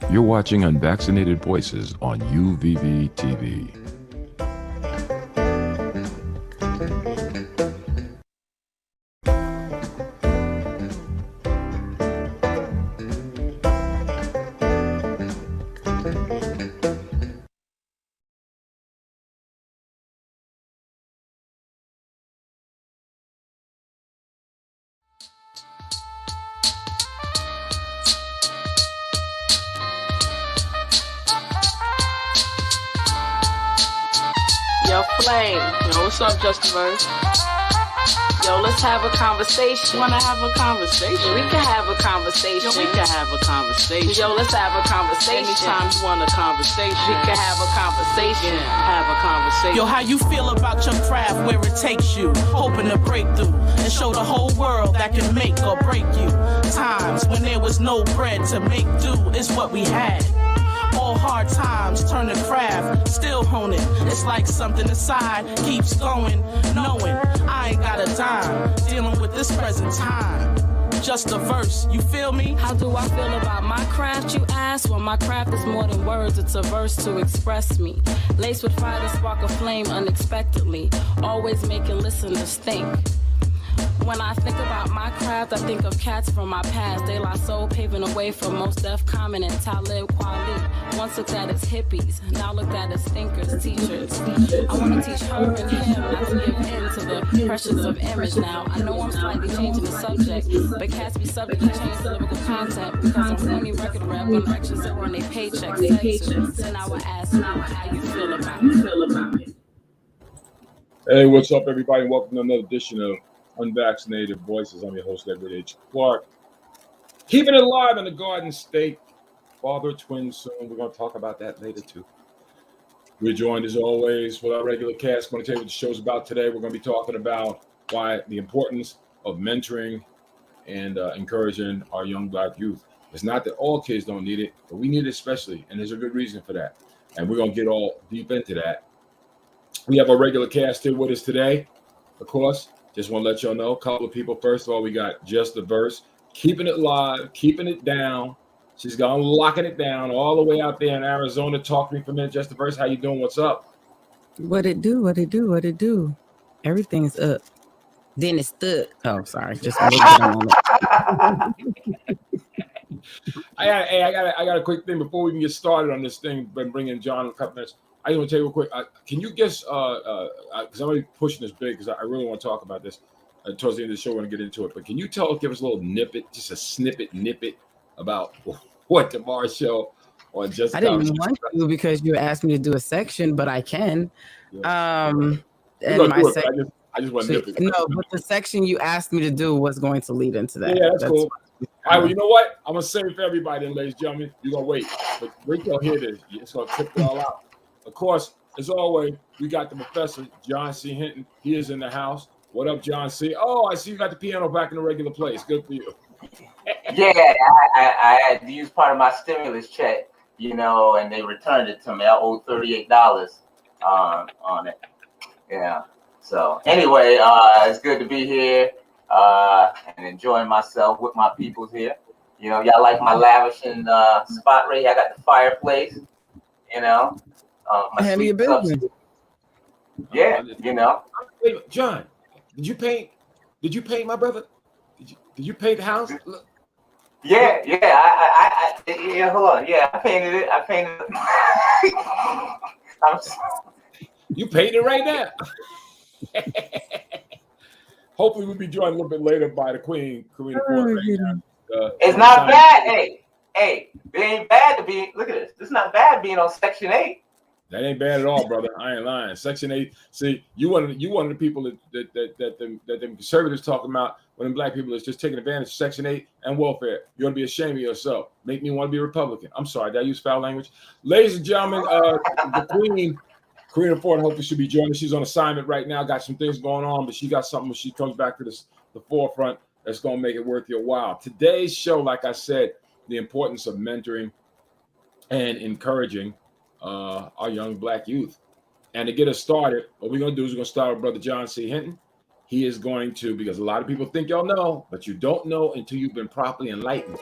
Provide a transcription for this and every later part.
You're watching Unvaccinated Voices on UVV TV. Yo, Flame. Yo, what's up, Justa? Yo, let's have a conversation. Wanna have a conversation? Yeah, we can have a conversation. Yo, we can have a conversation. Yo, let's have a conversation. Anytime you want a conversation, we can have a conversation. have a conversation. Yo, how you feel about your craft, where it takes you, hoping to break through and show the whole world that can make or break you. Times when there was no bread to make do is what we had. All hard times turn to craft, still honing. It's like something aside keeps going, knowing I ain't got a dime, dealing with this present time. Just a verse, you feel me? How do I feel about my craft, you ask? Well, my craft is more than words, it's a verse to express me. Laced with fire to spark a flame unexpectedly, always making listeners think. When I think about my craft, I think of cats from my past. De La Soul paving the way for Mos Def, Common, and Talib Kweli. Once looked at as hippies, now looked at as thinkers, teachers. I want to teach her and him not to give in to the pressures of image now. I know I'm slightly changing the subject, but cats be subject to change the lyrical content because I'm horny record rap on extra zero on their paychecks. So now I ask you how you feel about it. Hey, what's up, everybody? Welcome to another edition of Unvaccinated Voices. I'm your host, Edward H. Clark. Keeping it live in the Garden State. Father twin soon. We're going to talk about that later, too. We're joined, as always, with our regular cast. I'm going to tell you what the show's about today. We're going to be talking about why the importance of mentoring and encouraging our young Black youth. It's not that all kids don't need it, but we need it especially, and there's a good reason for that. And we're going to get all deep into that. We have our regular cast here with us today, of course. Just want to let y'all know, a couple of people. First of all, we got Just the Verse, keeping it live, keeping it down. She's gone locking it down all the way out there in Arizona. Talk to me for a minute. Just the Verse, how you doing? What's up? What it do? Everything's up. Then it's stuck. Oh, sorry. Just a little bit on it. I got a quick thing before we can get started on this thing. Been bringing John in a couple minutes. I just want to tell you real quick. Can you guess? Because I'm already pushing this big because I really want to talk about this. Towards the end of the show, we're going to get into it. But can you give us a little just a snippet about what tomorrow's show on Just? I didn't want to because you asked me to do a section, but I can. Yeah. And my section. I just want to nip it. No, but the section you asked me to do was going to lead into that. Yeah, that's cool. All right, well, you know what? I'm going to save it for everybody, ladies and gentlemen. You're going to wait. But wait till hear this. It's going to tip it all out. Of course, as always, we got the professor, John C. Hinton. He is in the house. What up, John C.? Oh, I see you got the piano back in the regular place. Good for you. Yeah, I had to use part of my stimulus check, and they returned it to me. I owed $38 on it. Yeah. So anyway, it's good to be here and enjoying myself with my peoples here. Y'all like my lavishing spot right here. I got the fireplace, Handle your business. Yeah, Wait, John, did you paint my brother? Did you paint the house? Look. Yeah. I hold on. Yeah, I painted it. You painted it right now. Hopefully, we'll be joined a little bit later by the Queen, Karina Ford. It's not bad. Hey, it ain't bad to be. Look at this. It's not bad being on Section 8. That ain't bad at all, brother. I ain't lying. Section 8. See, you one of the people that the conservatives talking about when Black people is just taking advantage of Section 8 and welfare. You ought to be ashamed of yourself. Make me want to be a Republican. I'm sorry, did I use foul language? Ladies and gentlemen, the Queen, Karina Ford, hopefully she'll be joining. She's on assignment right now. Got some things going on, but she got something when she comes back to the forefront that's going to make it worth your while. Today's show, like I said, the importance of mentoring and encouraging our young Black youth. And to get us started, what we're going to do is we're going to start with Brother John C. Hinton. He is going to, because a lot of people think y'all know, but you don't know until you've been properly enlightened.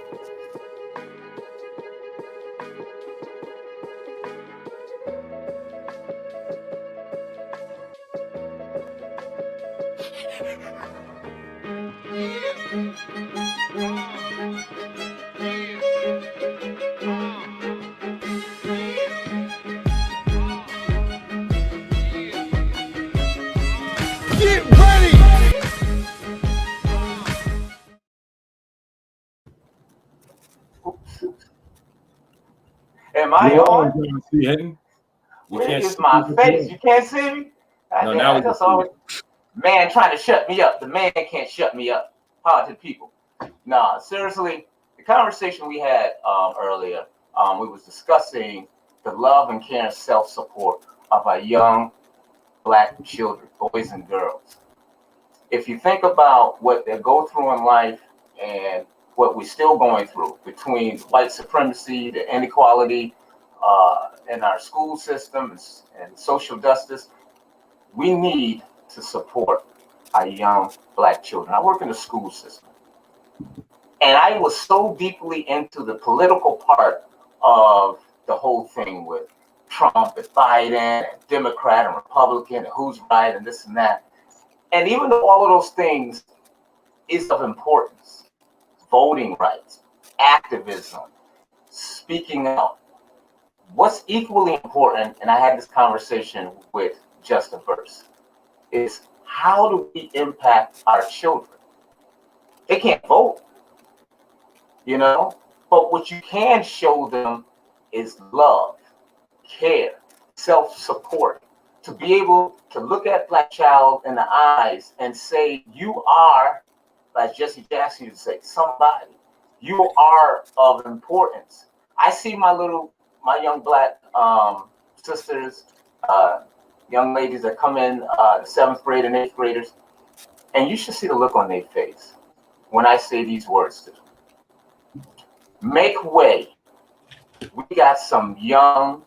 Am I You're on? John C. Hinton. You Where can't is see my me. face? You can't see me? No, now I we can just see always, you. man trying to shut me up. The man can't shut me up. Power to the people. Nah, seriously, the conversation we had earlier, we was discussing the love and care and self-support of our young Black children, boys and girls. If you think about what they go through in life and what we're still going through between white supremacy, the inequality in our school system and social justice, we need to support our young Black children. I work in the school system. And I was so deeply into the political part of the whole thing with Trump and Biden and Democrat and Republican and who's right and this and that. And even though all of those things is of importance, voting rights, activism, speaking out, what's equally important, and I had this conversation with Justa first, is how do we impact our children? They can't vote, you know, but what you can show them is love, care, self-support, to be able to look at Black child in the eyes and say, you are, like Jesse Jackson used to say, somebody. You are of importance. I see my young Black sisters, young ladies that come in, the 7th grade and 8th graders, and you should see the look on their face when I say these words to them. Make way. We got some young,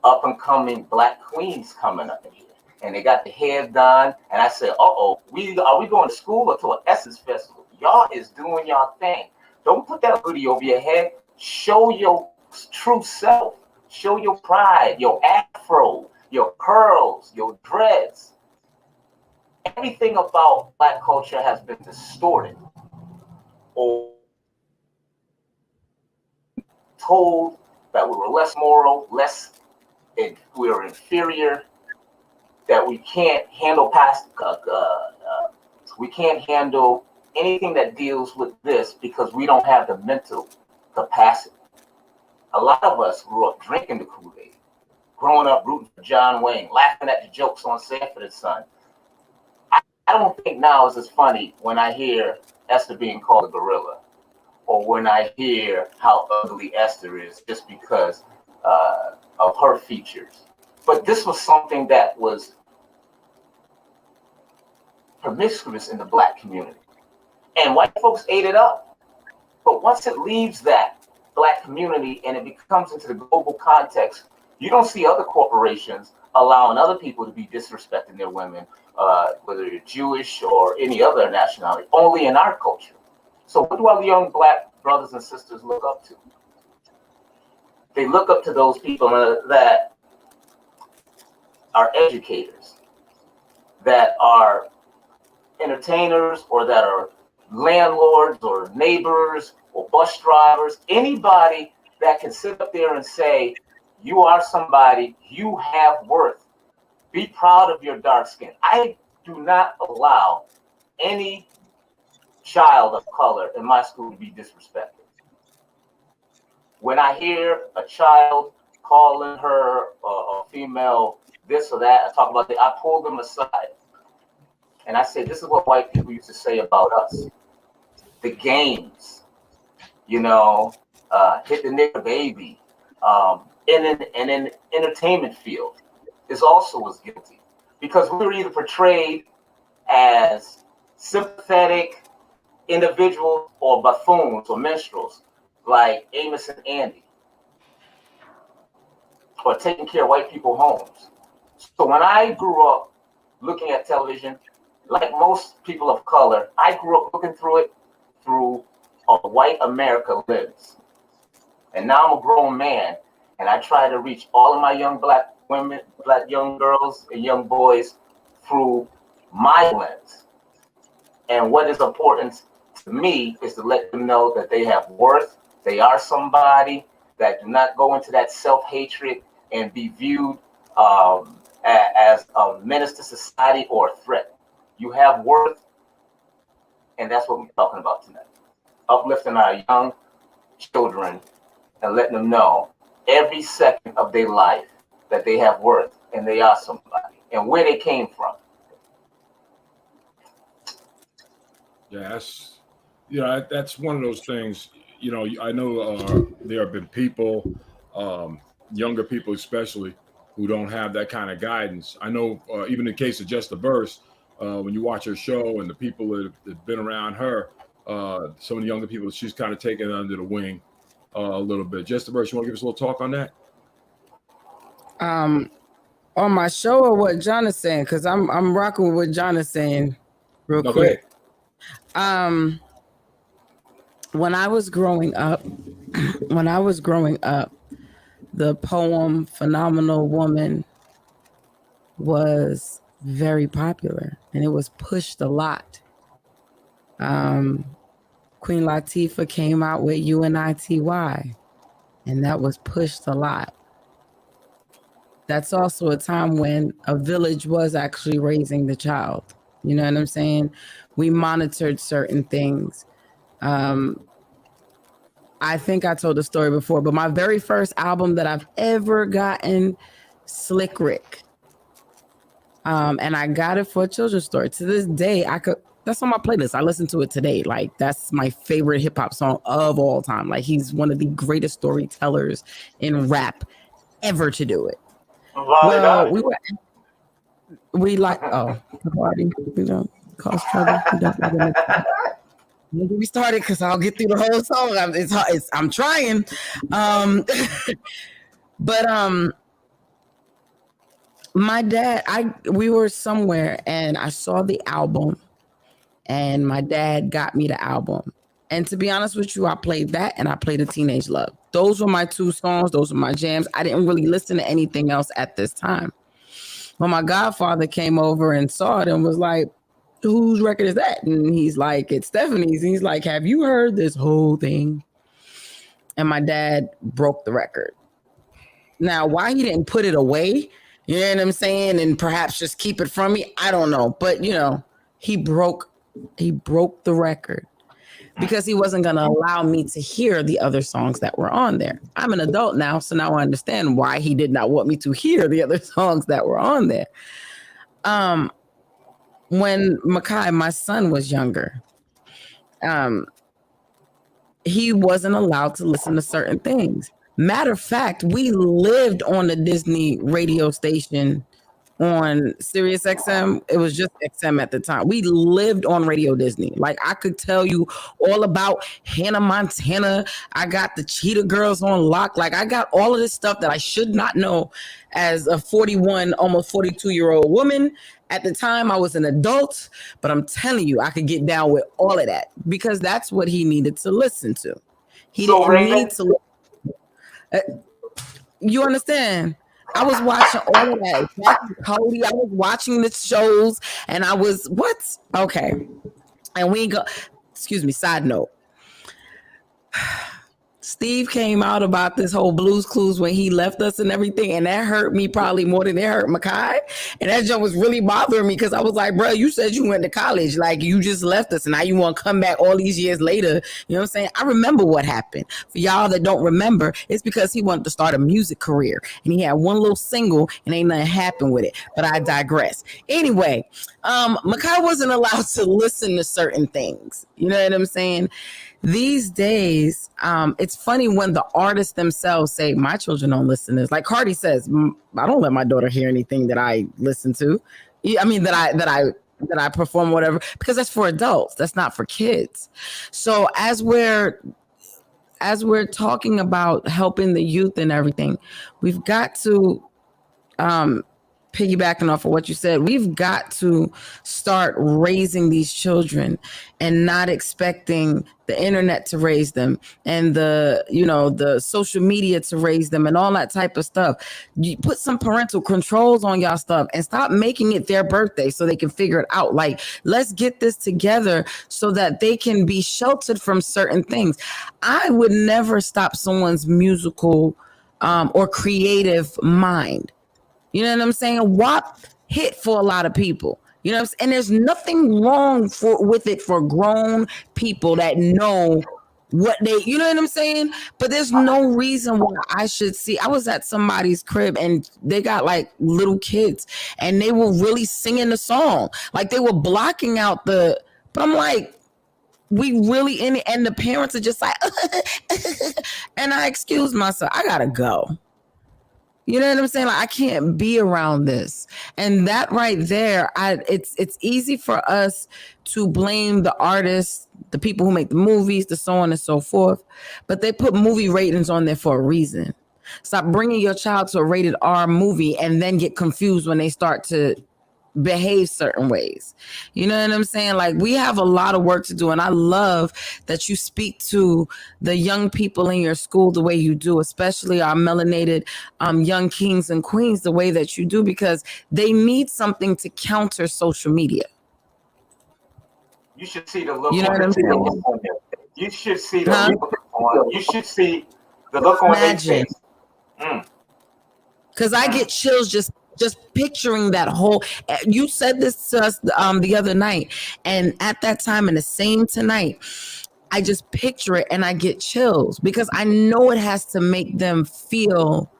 up and coming Black queens coming up in here. And they got the hair done. And I said, are we going to school or to an Essence Festival? Y'all is doing y'all thing. Don't put that hoodie over your head. Show your true self. Show your pride, your afro, your curls, your dreads. Everything about Black culture has been distorted or told that we were less moral, we are inferior, that we can't handle we can't handle anything that deals with this because we don't have the mental capacity. A lot of us grew up drinking the Kool-Aid, growing up rooting for John Wayne, laughing at the jokes on Sanford and Son. I don't think now is as funny when I hear Esther being called a gorilla, or when I hear how ugly Esther is just because of her features. But this was something that was promiscuous in the Black community. And white folks ate it up. But once it leaves that Black community and it becomes into the global context, you don't see other corporations allowing other people to be disrespecting their women, whether you're Jewish or any other nationality, only in our culture. So what do our young Black brothers and sisters look up to? They look up to those people that are educators, that are entertainers, or that are landlords or neighbors or bus drivers, anybody that can sit up there and say, you are somebody, you have worth. Be proud of your dark skin. I do not allow any child of color in my school to be disrespected. When I hear a child calling her a female this or that, I pull them aside. And I say, this is what white people used to say about us. The games, hit the nigga baby, in an entertainment field is also as guilty. Because we were either portrayed as sympathetic individuals or buffoons or minstrels like Amos and Andy, or taking care of white people's homes. So when I grew up looking at television, like most people of color, I grew up looking through it through a white America lens. And now I'm a grown man, and I try to reach all of my young Black women, Black young girls and young boys through my lens. And what is important to me is to let them know that they have worth, they are somebody, that do not go into that self-hatred and be viewed as a menace to society or a threat. You have worth, and that's what we're talking about tonight. Uplifting our young children and letting them know every second of their life that they have worth and they are somebody and where they came from. Yeah, that's one of those things. I know there have been people, younger people especially, who don't have that kind of guidance. I know even in the case of Just a Verse, when you watch her show and the people that have been around her, some of the younger people, she's kind of taken under the wing a little bit. Just a Verse, you want to give us a little talk on that? On my show or what John is saying? Because I'm rocking with what John is saying real quick. When I was growing up, the poem Phenomenal Woman was very popular and it was pushed a lot. Queen Latifah came out with UNITY and that was pushed a lot. That's also a time when a village was actually raising the child. You know what I'm saying? We monitored certain things. I think I told the story before, but my very first album that I've ever gotten, Slick Rick. And I got it for a children's story. To this day, that's on my playlist. I listen to it today. Like, that's my favorite hip hop song of all time. Like, he's one of the greatest storytellers in rap ever to do it. Well, we like, party, cause trouble. We started because I'll get through the whole song. I'm trying. But my dad, we were somewhere and I saw the album and my dad got me the album. And to be honest with you, I played that and I played A Teenage Love. Those were my two songs. Those were my jams. I didn't really listen to anything else at this time. When my godfather came over and saw it and was like, whose record is that? And he's like, it's Stephanie's. And he's like, have you heard this whole thing? And my dad broke the record. Now, why he didn't put it away, you know what I'm saying? And perhaps just keep it from me, I don't know. But, he broke the record because he wasn't going to allow me to hear the other songs that were on there. I'm an adult now, so now I understand why he did not want me to hear the other songs that were on there. When Makai, my son, was younger, he wasn't allowed to listen to certain things. Matter of fact, we lived on the Disney radio station on Sirius XM. It was just XM at the time. We lived on Radio Disney. Like, I could tell you all about Hannah Montana. I got the Cheetah Girls on lock. Like, I got all of this stuff that I should not know as a 41, almost 42-year-old woman. At the time, I was an adult, but I'm telling you, I could get down with all of that because that's what he needed to listen to. He didn't need to. You understand? I was watching all of that. Jack and Cody, I was watching the shows, and I was, what? Okay. And we go, excuse me, side note. Steve came out about this whole Blues Clues when he left us and everything, and that hurt me probably more than it hurt Makai. And that joke was really bothering me because I was like, bro, you said you went to college, like you just left us, and now you want to come back all these years later. You know what I'm saying? I remember what happened. For y'all that don't remember, it's because he wanted to start a music career, and he had one little single, and ain't nothing happened with it. But I digress. Anyway, Makai wasn't allowed to listen to certain things. You know what I'm saying? These days, it's funny when the artists themselves say, my children don't listen to this. Like Cardi says, I don't let my daughter hear anything that I listen to. I mean, that I perform, whatever, because that's for adults. That's not for kids. So as we're talking about helping the youth and everything, we've got to, piggybacking off of what you said, we've got to start raising these children and not expecting the internet to raise them and the social media to raise them and all that type of stuff. You put some parental controls on y'all stuff and stop making it their birthday so they can figure it out. Like, let's get this together so that they can be sheltered from certain things. I would never stop someone's musical or creative mind. You know what I'm saying? WAP hit for a lot of people. You know what I'm saying? And there's nothing wrong with it for grown people that know what they, you know what I'm saying? But there's no reason why I should see. I was at somebody's crib and they got like little kids and they were really singing the song. Like they were blocking out but I'm like, we really in it, and the parents are just like, and I excuse myself, I gotta go. You know what I'm saying? Like I can't be around this. And that right there, it's easy for us to blame the artists, the people who make the movies, the so on and so forth. But they put movie ratings on there for a reason. Stop bringing your child to a rated R movie and then get confused when they start to behave certain ways. You know what I'm saying? Like we have a lot of work to do, and I love that you speak to the young people in your school the way you do, especially our melanated young kings and queens the way that you do, because they need something to counter social media. You should see the look. You know what I'm saying? You should see the look on. You should see the look on their face. Because I get chills just picturing that whole. You said this to us the other night, and at that time and the same tonight, I just picture it and I get chills because I know it has to make them feel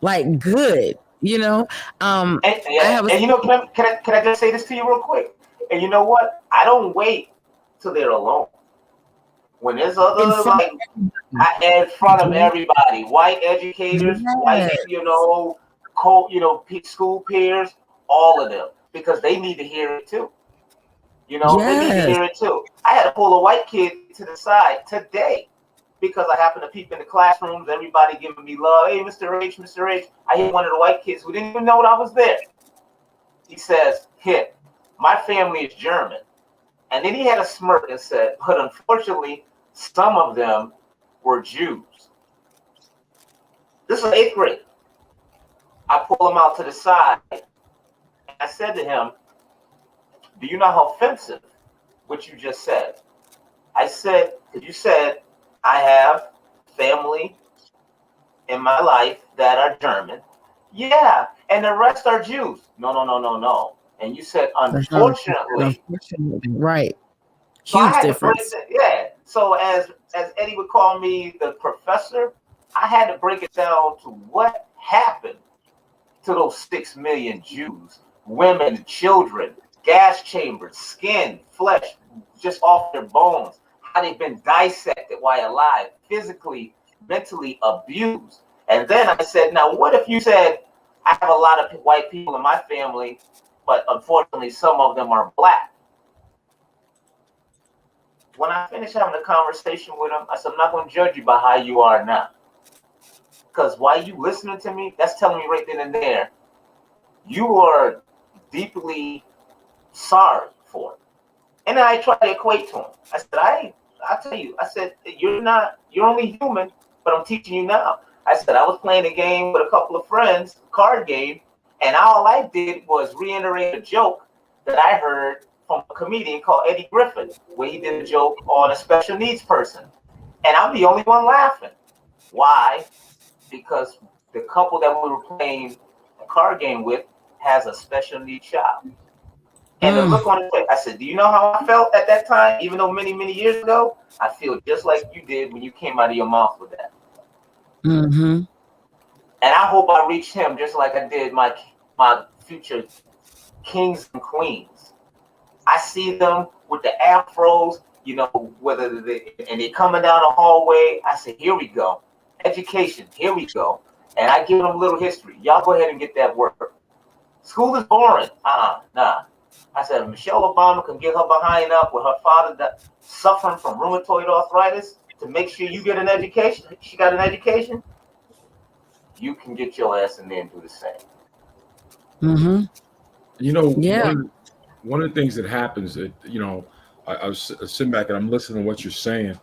like good, you know. And you know, can I just say this to you real quick? And you know what? I don't wait till they're alone. When there's other in front of everybody, white educators, white, school peers, all of them, because they need to hear it too. They need to hear it too. I had to pull a white kid to the side today because I happened to peep in the classrooms, everybody giving me love. Hey, Mr. H, Mr. H. I hit one of the white kids who didn't even know I was there. He says, "Hit, my family is German." And then he had a smirk and said, "But unfortunately, some of them were Jews." This is 8th grade. I pull him out to the side. And I said to him, "Do you know how offensive what you just said?" I said, "You said I have family in my life that are German." "Yeah, and the rest are Jews." No. And you said, "Unfortunately." Right. So Huge difference. So as Eddie would call me the professor, I had to break it down to what happened to those 6 million Jews, women, children, gas chambers, skin, flesh, just off their bones, how they've been dissected while alive, physically, mentally abused. And then I said, now what if you said, I have a lot of white people in my family, but unfortunately some of them are black. When I finished having a conversation with him, I said, I'm not going to judge you by how you are now. Because while you listening to me, that's telling me right then and there, you are deeply sorry for it. And then I tried to equate to him. I said, I'll tell you, I said, you're only human, but I'm teaching you now. I said, I was playing a game with a couple of friends, card game, and all I did was reiterate a joke that I heard from a comedian called Eddie Griffin, where he did a joke on a special needs person. And I'm the only one laughing. Why? Because the couple that we were playing a card game with has a special needs child. And the look on his face, I said, do you know how I felt at that time, even though many, many years ago? I feel just like you did when you came out of your mouth with that. Mm-hmm. And I hope I reached him just like I did my future kings and queens. I see them with the afros, whether they coming down the hallway. I say, here we go. Education, here we go. And I give them a little history. Y'all go ahead and get that work. School is boring. Nah. I said, Michelle Obama can get her behind up with her father suffering from rheumatoid arthritis to make sure you get an education. She got an education. You can get your ass in there and do the same. Mm-hmm. One of the things that happens that, I was sitting back and I'm listening to what you're saying.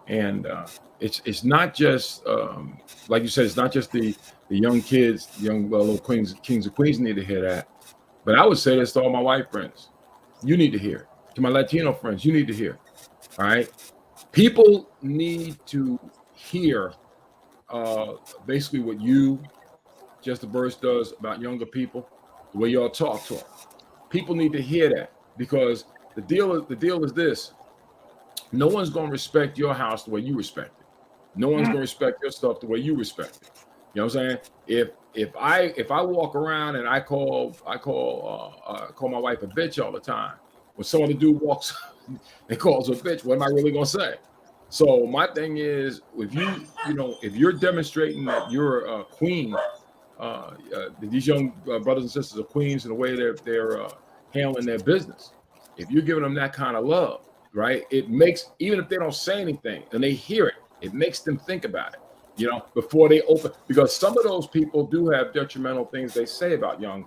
And it's not just, like you said, it's not just the young kids, the young little kings and queens need to hear that. But I would say this to all my white friends. You need to hear it. To my Latino friends, you need to hear. All right? People need to hear basically what you, Just the Burst, does about younger people, the way y'all talk to them. People need to hear that because the deal is this. No one's going to respect your house the way you respect it. No one's going to respect your stuff the way you respect it. You know what I'm saying? If I walk around and I call my wife a bitch all the time, when some other dude walks and calls her a bitch, what am I really going to say? So my thing is, if you're demonstrating that you're a queen, these young brothers and sisters are queens in the way they're handling their business. If you're giving them that kind of love, right? It makes, even if they don't say anything and they hear it, it makes them think about it, before they open, because some of those people do have detrimental things they say about young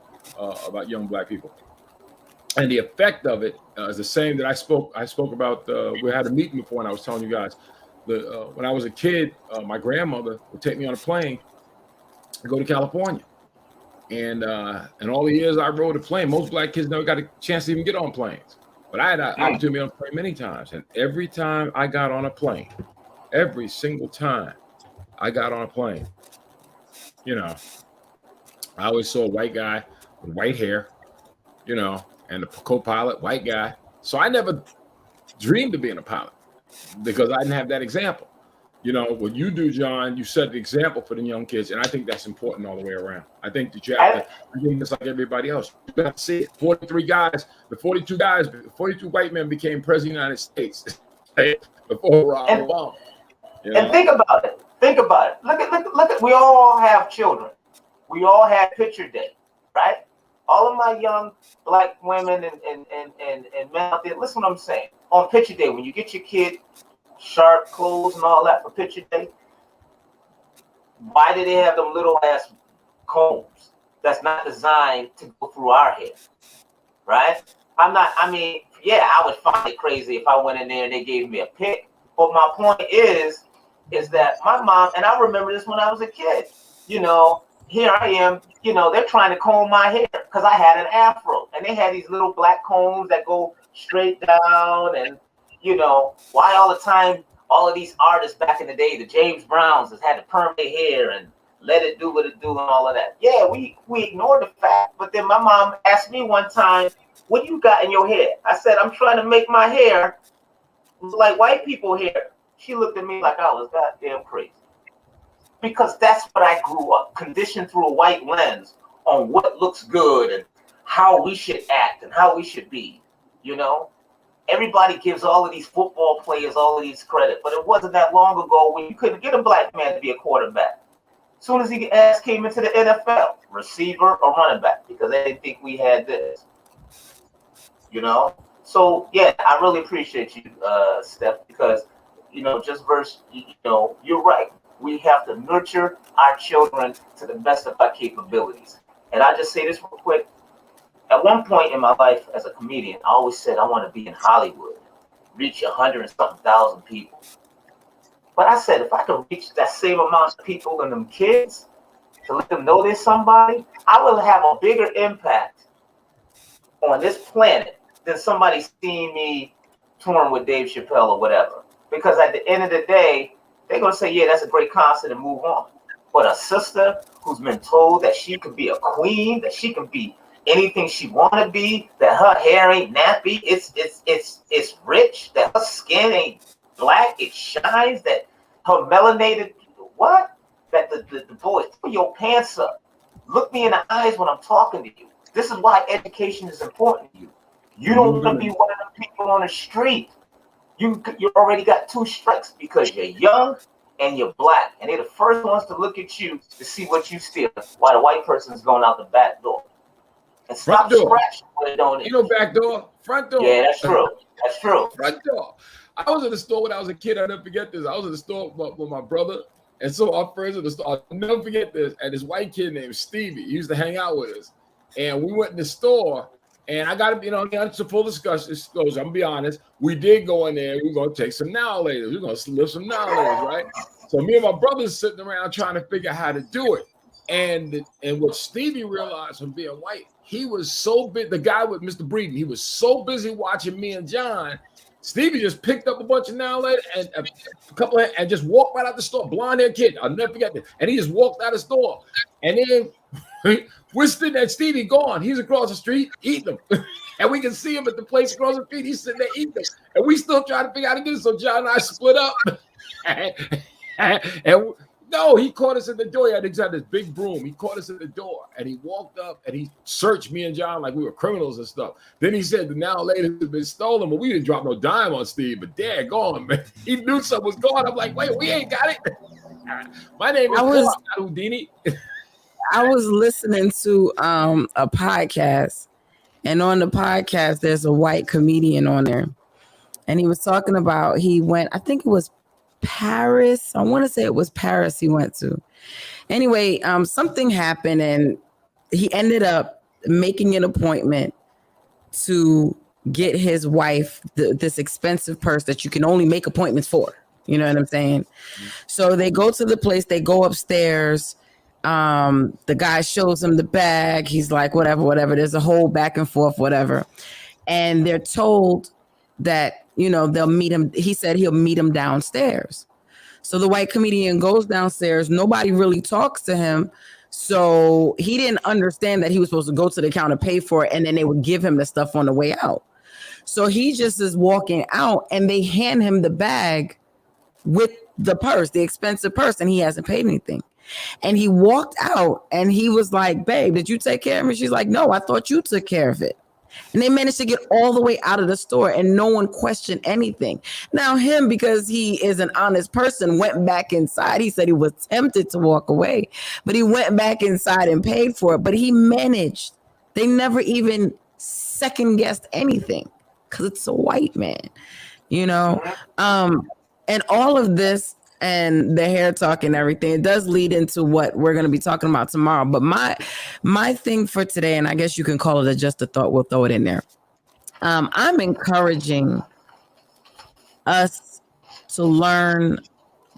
Black people. And the effect of it is the same that I spoke about. We had a meeting before, and I was telling you guys, when I was a kid, my grandmother would take me on a plane to go to California. And all the years I rode a plane, most Black kids never got a chance to even get on planes. But I had an opportunity to be on a plane many times. And every time I got on a plane, every single time I got on a plane, I always saw a white guy with white hair, and the co-pilot, white guy. So I never dreamed of being a pilot because I didn't have that example. What you do, John, you set the example for the young kids, and I think that's important all the way around. I think that you have to, I think it's like everybody else. You got to see it. 42 white men became president of the United States before Barack Obama. And think about it. Look at. We all have children. We all have picture day, right? All of my young Black women and men out there, listen what I'm saying. On picture day, when you get your kid sharp clothes and all that for picture day, why do they have them little ass combs that's not designed to go through our hair, right? I would find it crazy if I went in there and they gave me a pick. But my point is that my mom, and I remember this when I was a kid, here I am, they're trying to comb my hair because I had an afro, and they had these little black combs that go straight down, and why all the time, all of these artists back in the day, the James Browns, has had to perm their hair and let it do what it do and all of that. Yeah, we ignored the fact, but then my mom asked me one time, what do you got in your hair? I said, I'm trying to make my hair like white people hair. She looked at me like I was goddamn crazy. Because that's what I grew up, conditioned through a white lens on what looks good and how we should act and how we should be, Everybody gives all of these football players all of these credit, but it wasn't that long ago when you couldn't get a Black man to be a quarterback. As soon as he came into the NFL, receiver or running back, because they didn't think we had this, So, yeah, I really appreciate you, Steph, because, you're right. We have to nurture our children to the best of our capabilities. And I just say this real quick. At one point in my life as a comedian, I always said I want to be in Hollywood, reach 100 and something thousand people. But I said, if I could reach that same amount of people and them kids to let them know there's somebody, I will have a bigger impact on this planet than somebody seeing me touring with Dave Chappelle or whatever. Because at the end of the day, they're going to say, yeah, that's a great concert and move on. But a sister who's been told that she could be a queen, that she can be anything she want to be, that her hair ain't nappy, it's rich, that her skin ain't black, it shines, that her melanated, that the boys, put your pants up. Look me in the eyes when I'm talking to you. This is why education is important to you. You don't want to be one of the people on the street. You already got 2 strikes because you're young and you're Black, and they're the first ones to look at you to see what you steal while the white person is going out the back door. And stop scratching where they don't. Back door, front door. Yeah, that's true. That's true. Front door. I was in the store when I was a kid. I'll never forget this. I was in the store with my brother, and so our friends in the store. I'll never forget this. And this white kid named Stevie, he used to hang out with us, and we went in the store. And I got to, it's a full discussion. I'm gonna be honest. We did go in there. We're gonna take some now later. We're gonna live some now later, right? So me and my brother's sitting around trying to figure out how to do it. And what Stevie realized from being white, he was so big. The guy with Mr. Breeden, he was so busy watching me and John Stevie just picked up a bunch of now later and a couple of, and just walked right out the store. Blonde haired kid, I'll never forget this. And he just walked out the store. And then we're sitting there, Stevie gone. He's across the street eating them. And we can see him at the place across the street. He's sitting there eating them. And we still trying to figure out how to do this. So John and I split up. And no, he caught us at the door. He had this big broom. He caught us at the door, and he walked up and he searched me and John like we were criminals and stuff. Then he said the now later had been stolen, but we didn't drop no dime on Steve. But dad gone, man. He knew something was gone. I'm like, wait, we ain't got it. My name is Houdini. I was listening to a podcast, and on the podcast, there's a white comedian on there, and he was talking about he went. I think it was Paris. I want to say it was Paris he went to. Anyway, something happened and he ended up making an appointment to get his wife this expensive purse that you can only make appointments for. You know what I'm saying? So they go to the place, they go upstairs. The guy shows him the bag. He's like, whatever. There's a whole back and forth, whatever. And they're told that, you know, they'll meet him. He said he'll meet him downstairs. So the white comedian goes downstairs. Nobody really talks to him. So he didn't understand that he was supposed to go to the counter, pay for it, and then they would give him the stuff on the way out. So he just is walking out and they hand him the bag with the purse, the expensive purse, and he hasn't paid anything. And he walked out and he was like, babe, did you take care of me? She's like, no, I thought you took care of it. And they managed to get all the way out of the store and no one questioned anything. Now him, because he is an honest person, went back inside. He said he was tempted to walk away, but he went back inside and paid for it. But he managed. They never even second guessed anything because it's a white man, you know? And all of this and the hair talk and everything, it does lead into what we're going to be talking about tomorrow. But my thing for today, and I guess you can call it a just a thought, we'll throw it in there. I'm encouraging us to learn,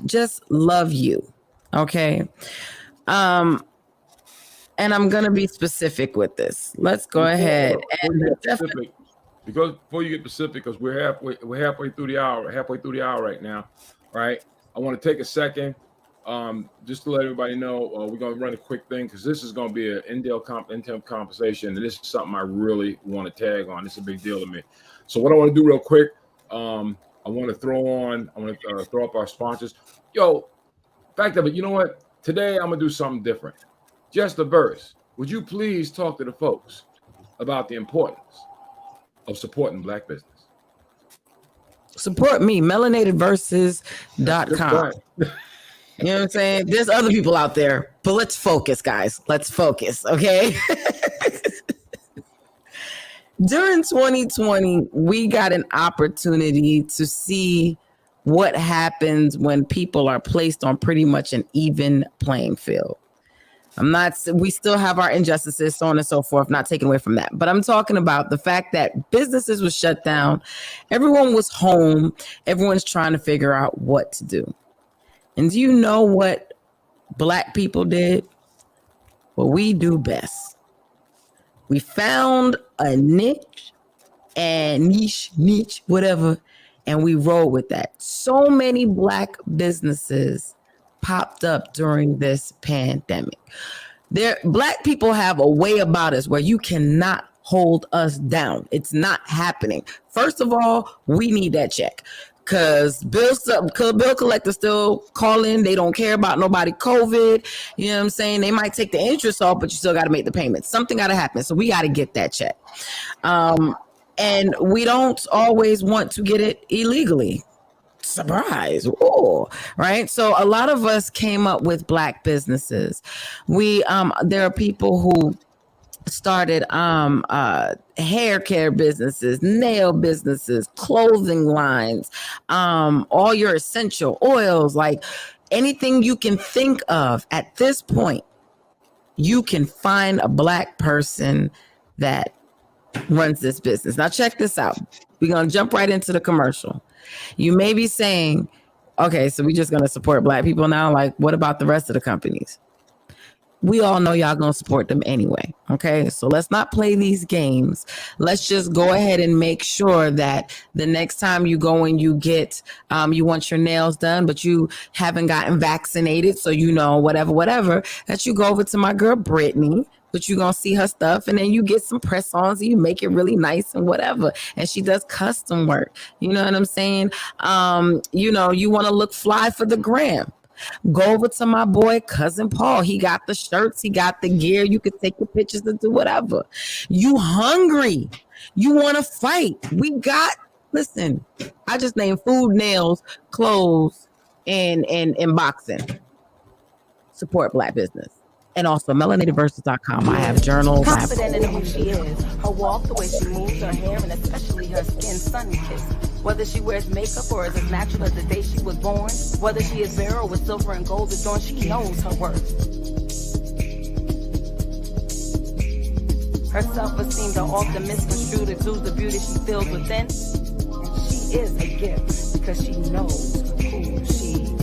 just love you. Okay. And I'm going to be specific with this. Let's go ahead and definitely. Because before you get specific, because we're halfway through the hour right now, right? I want to take a second just to let everybody know we're going to run a quick thing because this is going to be an in-depth conversation, and this is something I really want to tag on. It's a big deal to me. So what I want to do real quick, I want to throw up our sponsors. Yo, fact of it, you know what? Today I'm going to do something different. Just a verse. Would you please talk to the folks about the importance of supporting Black business? Support me, melanatedvoices.com. You know what I'm saying? There's other people out there, but let's focus, guys. Let's focus, okay? During 2020, we got an opportunity to see what happens when people are placed on pretty much an even playing field. We still have our injustices, so on and so forth, not taken away from that. But I'm talking about the fact that businesses were shut down. Everyone was home. Everyone's trying to figure out what to do. And do you know what Black people did? What we do best. We found a niche, whatever, and we rolled with that. So many Black businesses popped up during this pandemic. Black people have a way about us where you cannot hold us down. It's not happening. First of all, we need that check because bill collectors still call in. They don't care about nobody COVID. You know what I'm saying? They might take the interest off, but you still got to make the payments. Something got to happen. So we got to get that check. And we don't always want to get it illegally. Surprise. Whoa. Right. So a lot of us came up with Black businesses. There are people who started hair care businesses, nail businesses, clothing lines, all your essential oils, like anything you can think of at this point, you can find a Black person that runs this business. Now check this out. We're going to jump right into the commercial. You may be saying, okay, so we're just going to support Black people now. Like, what about the rest of the companies? we all know y'all gonna support them anyway. Okay, so let's not play these games. Let's just go ahead and make sure that the next time you go and you get you want your nails done, but you haven't gotten vaccinated, so you know whatever, that you go over to my girl Brittany. But you're gonna see her stuff, and then you get some press-ons and you make it really nice and whatever. And she does custom work. You know what I'm saying? You know, you want to look fly for the gram. Go over to my boy Cousin Paul. He got the shirts, he got the gear. You can take your pictures and do whatever. You hungry? You want to fight? We got. Listen, I just named food, nails, clothes, and boxing. Support Black business. And also melanatedverses.com. I have journals. Confident in who she is, her walk, the way she moves, her hair, and especially her skin sun-kissed. Whether she wears makeup or is as natural as the day she was born, whether she is bare or with silver and gold adorned, she knows her worth. Her self-esteem are often misconstrued, exudes the beauty she feels within. And she is a gift because she knows who she is.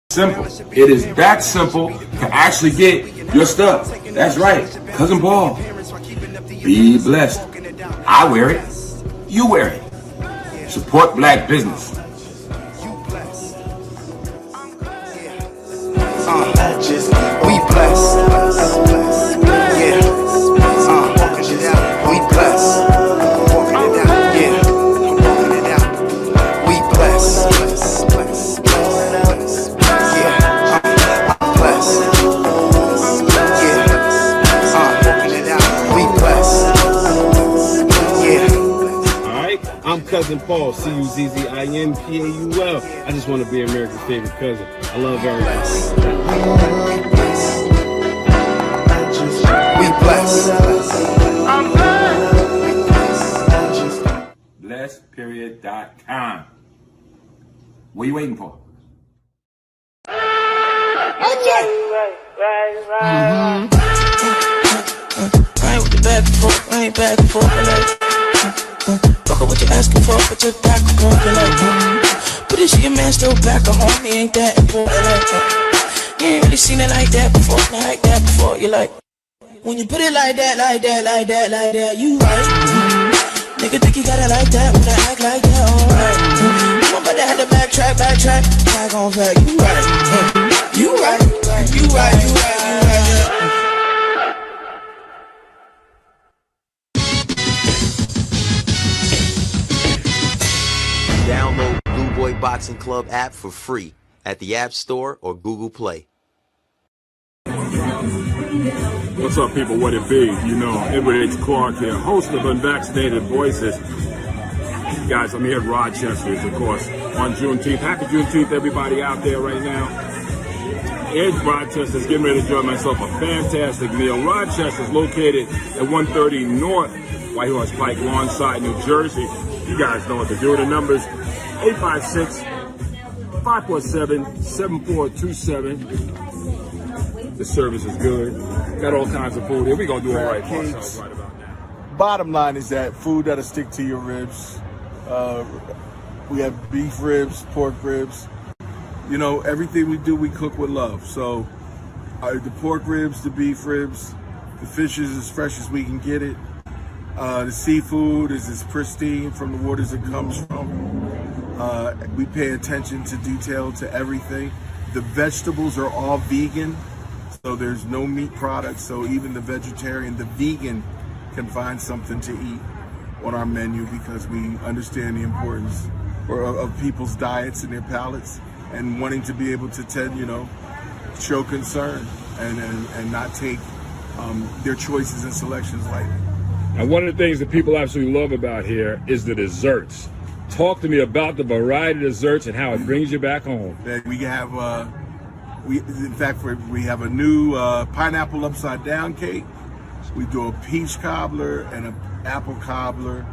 Simple. It is that simple to actually get your stuff. That's right. Cousin Paul. Be blessed. I wear it. You wear it. Support Black business. We blessed. Yeah. We blessed. Walking it out. Yeah. I'm walking it out. We blessed. Yeah. I'm blessed. Yeah. Walking it out. We blessed. Yeah. Alright, I'm Cousin Paul, CUZZINPAUL. I just want to be America's favorite cousin. I love everybody. We blessed. Blessperiod.com. What are you waiting for? Right with the back and forth, I ain't back and forth. Fuck up what you asking for, but your back and forth. But is your man still back at home? He ain't that important. You ain't really seen it like that before, like that before. You like when you put it like that, you right. Nigga think you got it like that, when I act like that, alright. I'm about to have to backtrack, back on fact. You right, you right. Download Blue Boy Boxing Club app for free at the App Store or Google Play. What's up, people? What it be? You know, Edward H. Clark here, host of Unvaccinated Voices. Guys, I'm here at Rochester's, of course, on Juneteenth. Happy Juneteenth, everybody out there right now. Edge Rochester's getting ready to enjoy myself a fantastic meal. Rochester's located at 130 North White Horse Pike, Lawnside, New Jersey. You guys know what to do. The number's 856-547-7427. The service is good. Got all kinds of food here. We're going to do all right for ourselves right about now. Bottom line is that food that'll stick to your ribs. We have beef ribs, pork ribs. You know, everything we do, we cook with love. So the pork ribs, the beef ribs, the fish is as fresh as we can get it. The seafood is as pristine from the waters it comes from. We pay attention to detail to everything. The vegetables are all vegan, so there's no meat products. So even the vegetarian, the vegan can find something to eat on our menu because we understand the importance of people's diets and their palates and wanting to be able to show concern and not take their choices and selections lightly. And one of the things that people absolutely love about here is the desserts. Talk to me about the variety of desserts and how it brings you back home. We have, we have a new pineapple upside down cake. We do a peach cobbler and an apple cobbler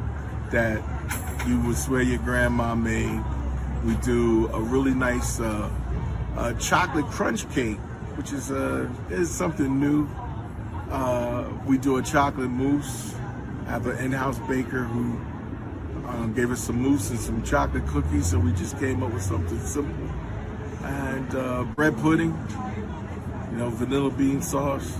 that you would swear your grandma made. We do a really nice chocolate crunch cake, which is something new. We do a chocolate mousse. I have an in-house baker who gave us some mousse and some chocolate cookies, so we just came up with something simple. And bread pudding, vanilla bean sauce.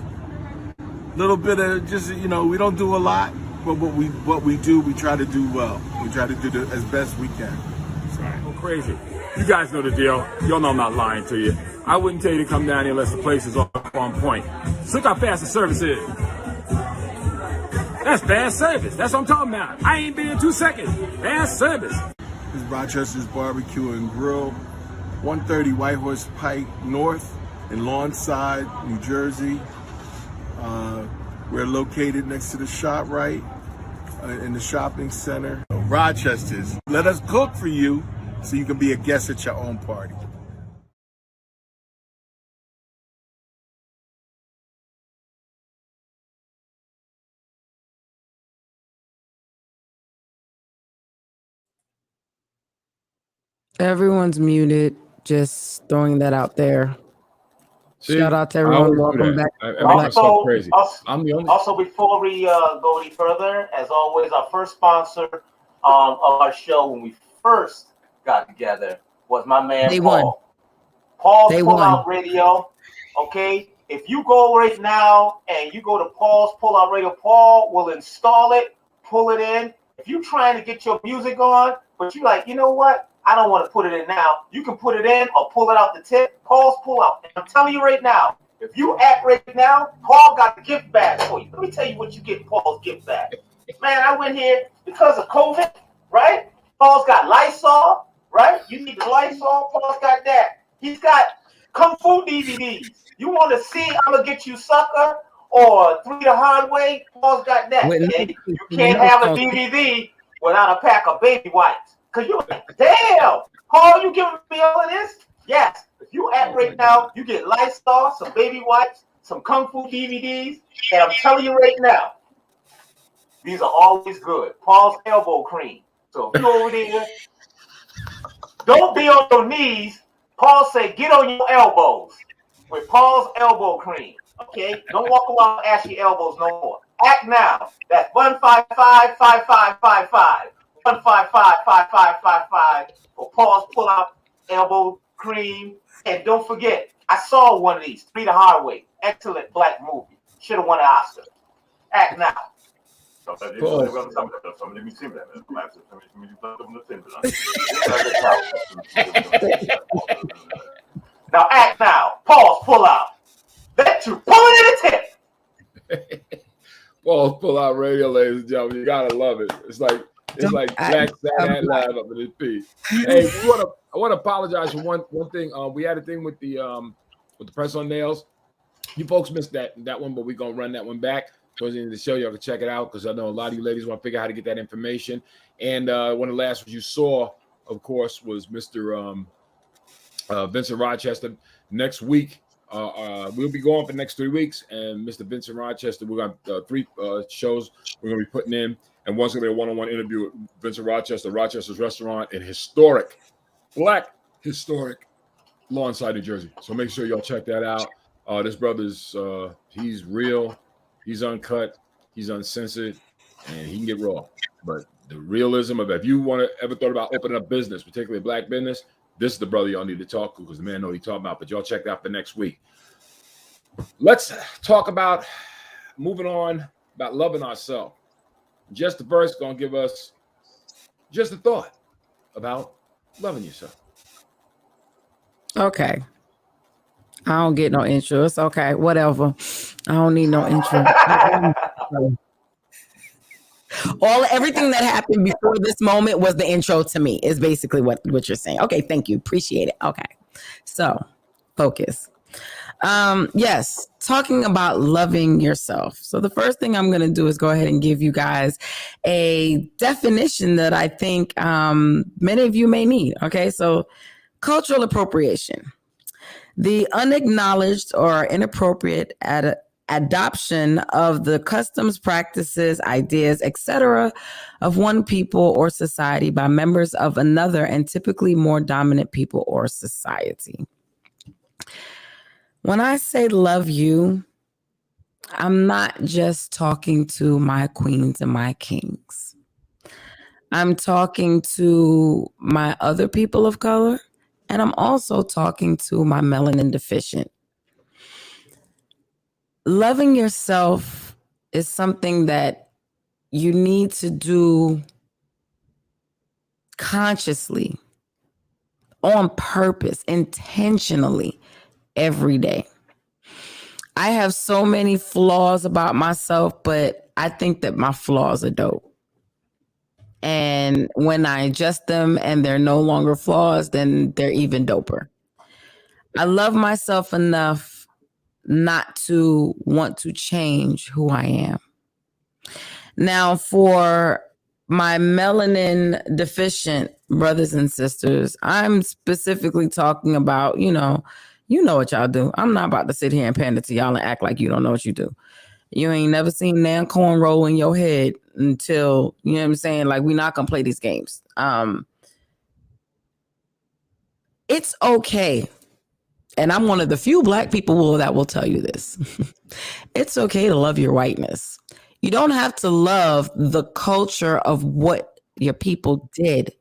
A little bit of just, we don't do a lot, but what we do, we try to do well. We try to do as best we can. Go crazy. You guys know the deal. Y'all know I'm not lying to you. I wouldn't tell you to come down here unless the place is on point. Just look how fast the service is. That's fast service. That's what I'm talking about. I ain't been in 2 seconds. Fast service. This is Rochester's Barbecue and Grill, 130 White Horse Pike North in Lawnside, New Jersey. We're located next to the ShopRite in the shopping center. Rochester's. Let us cook for you so you can be a guest at your own party. Everyone's muted. Just throwing that out there. See, shout out to everyone. Welcome back. Crazy. I'm the only. Also, before we go any further, as always, our first sponsor of our show when we first got together was my man Paul. Paul's Pullout Radio. Okay, if you go right now and you go to Paul's Pullout Radio, Paul will install it, pull it in. If you're trying to get your music on, but you're like, you know what? I don't want to put it in now. You can put it in or pull it out the tip. Paul's Pullout. And I'm telling you right now, if you act right now, Paul got the gift bag for you. Let me tell you what you get in Paul's gift bag. Man, I went here because of COVID, right? Paul's got Lysol, right? You need the Lysol. Paul's got that. He's got Kung Fu DVDs. You want to see I'm going to Get You Sucker or 3 the Hard Way? Paul's got that. Okay? You can't have a DVD without a pack of baby wipes. Because you're like, damn, Paul, you giving me all of this? Yes. If you act right now, you get Lysol, some baby wipes, some Kung Fu DVDs, and I'm telling you right now, these are always good. Paul's elbow cream. So if you're over there, don't be on your knees. Paul say, get on your elbows with Paul's elbow cream. Okay? Don't walk around with ashy elbows no more. Act now. That's 155-5555. 155-5555 for Paul's Pullout Elbow Cream. And don't forget, I saw one of these, 3 the Hard Way. Excellent black movie. Should have won an Oscar. Act now. Now act now. Paul's Pullout. That you pull it in the tip. Paul's Pullout Radio, ladies and gentlemen. You gotta love it. It's like Jack sat live up in his feet. Hey, I want to apologize for one thing. We had a thing with the press on nails. You folks missed that one, but we're gonna run that one back towards the end of the show. Y'all can check it out because I know a lot of you ladies want to figure out how to get that information. And one of the last ones you saw, of course, was Mr. Vincent Rochester. Next week, we'll be going for the next 3 weeks, and Mr. Vincent Rochester, we're gonna 3 shows we're gonna be putting in, and one's gonna be a one-on-one interview with Vincent Rochester, Rochester's Restaurant in historic Lawnside, New Jersey. So make sure y'all check that out. This brother's he's real, he's uncut, he's uncensored, and he can get raw. But the realism of, if you want to ever thought about opening up business, particularly black business, this is the brother y'all need to talk to, because the man know what he's talking about. But y'all check that out for next week. Let's talk about moving on about loving ourselves. Just the verse gonna give us just a thought about loving yourself. Okay. I don't get no intro. It's okay. Whatever. I don't need no intro. Everything that happened before this moment was the intro to me, is basically what you're saying. Okay, thank you. Appreciate it. Okay. So focus. Yes, talking about loving yourself. So the first thing I'm going to do is go ahead and give you guys a definition that I think many of you may need. Okay, so cultural appropriation. The unacknowledged or inappropriate adoption of the customs, practices, ideas, etc. of one people or society by members of another, and typically more dominant people or society. When I say love you, I'm not just talking to my queens and my kings. I'm talking to my other people of color, and I'm also talking to my melanin deficient. Loving yourself is something that you need to do consciously, on purpose, intentionally, every day. I have so many flaws about myself, but I think that my flaws are dope. And when I adjust them and they're no longer flaws, then they're even doper. I love myself enough not to want to change who I am. Now, for my melanin deficient brothers and sisters, I'm specifically talking about, you know what y'all do. I'm not about to sit here and pander to y'all and act like you don't know what you do. You ain't never seen Nan corn roll in your head until, you know what I'm saying? Like, we're not going to play these games. It's okay. And I'm one of the few black people that will tell you this. It's okay to love your whiteness. You don't have to love the culture of what your people did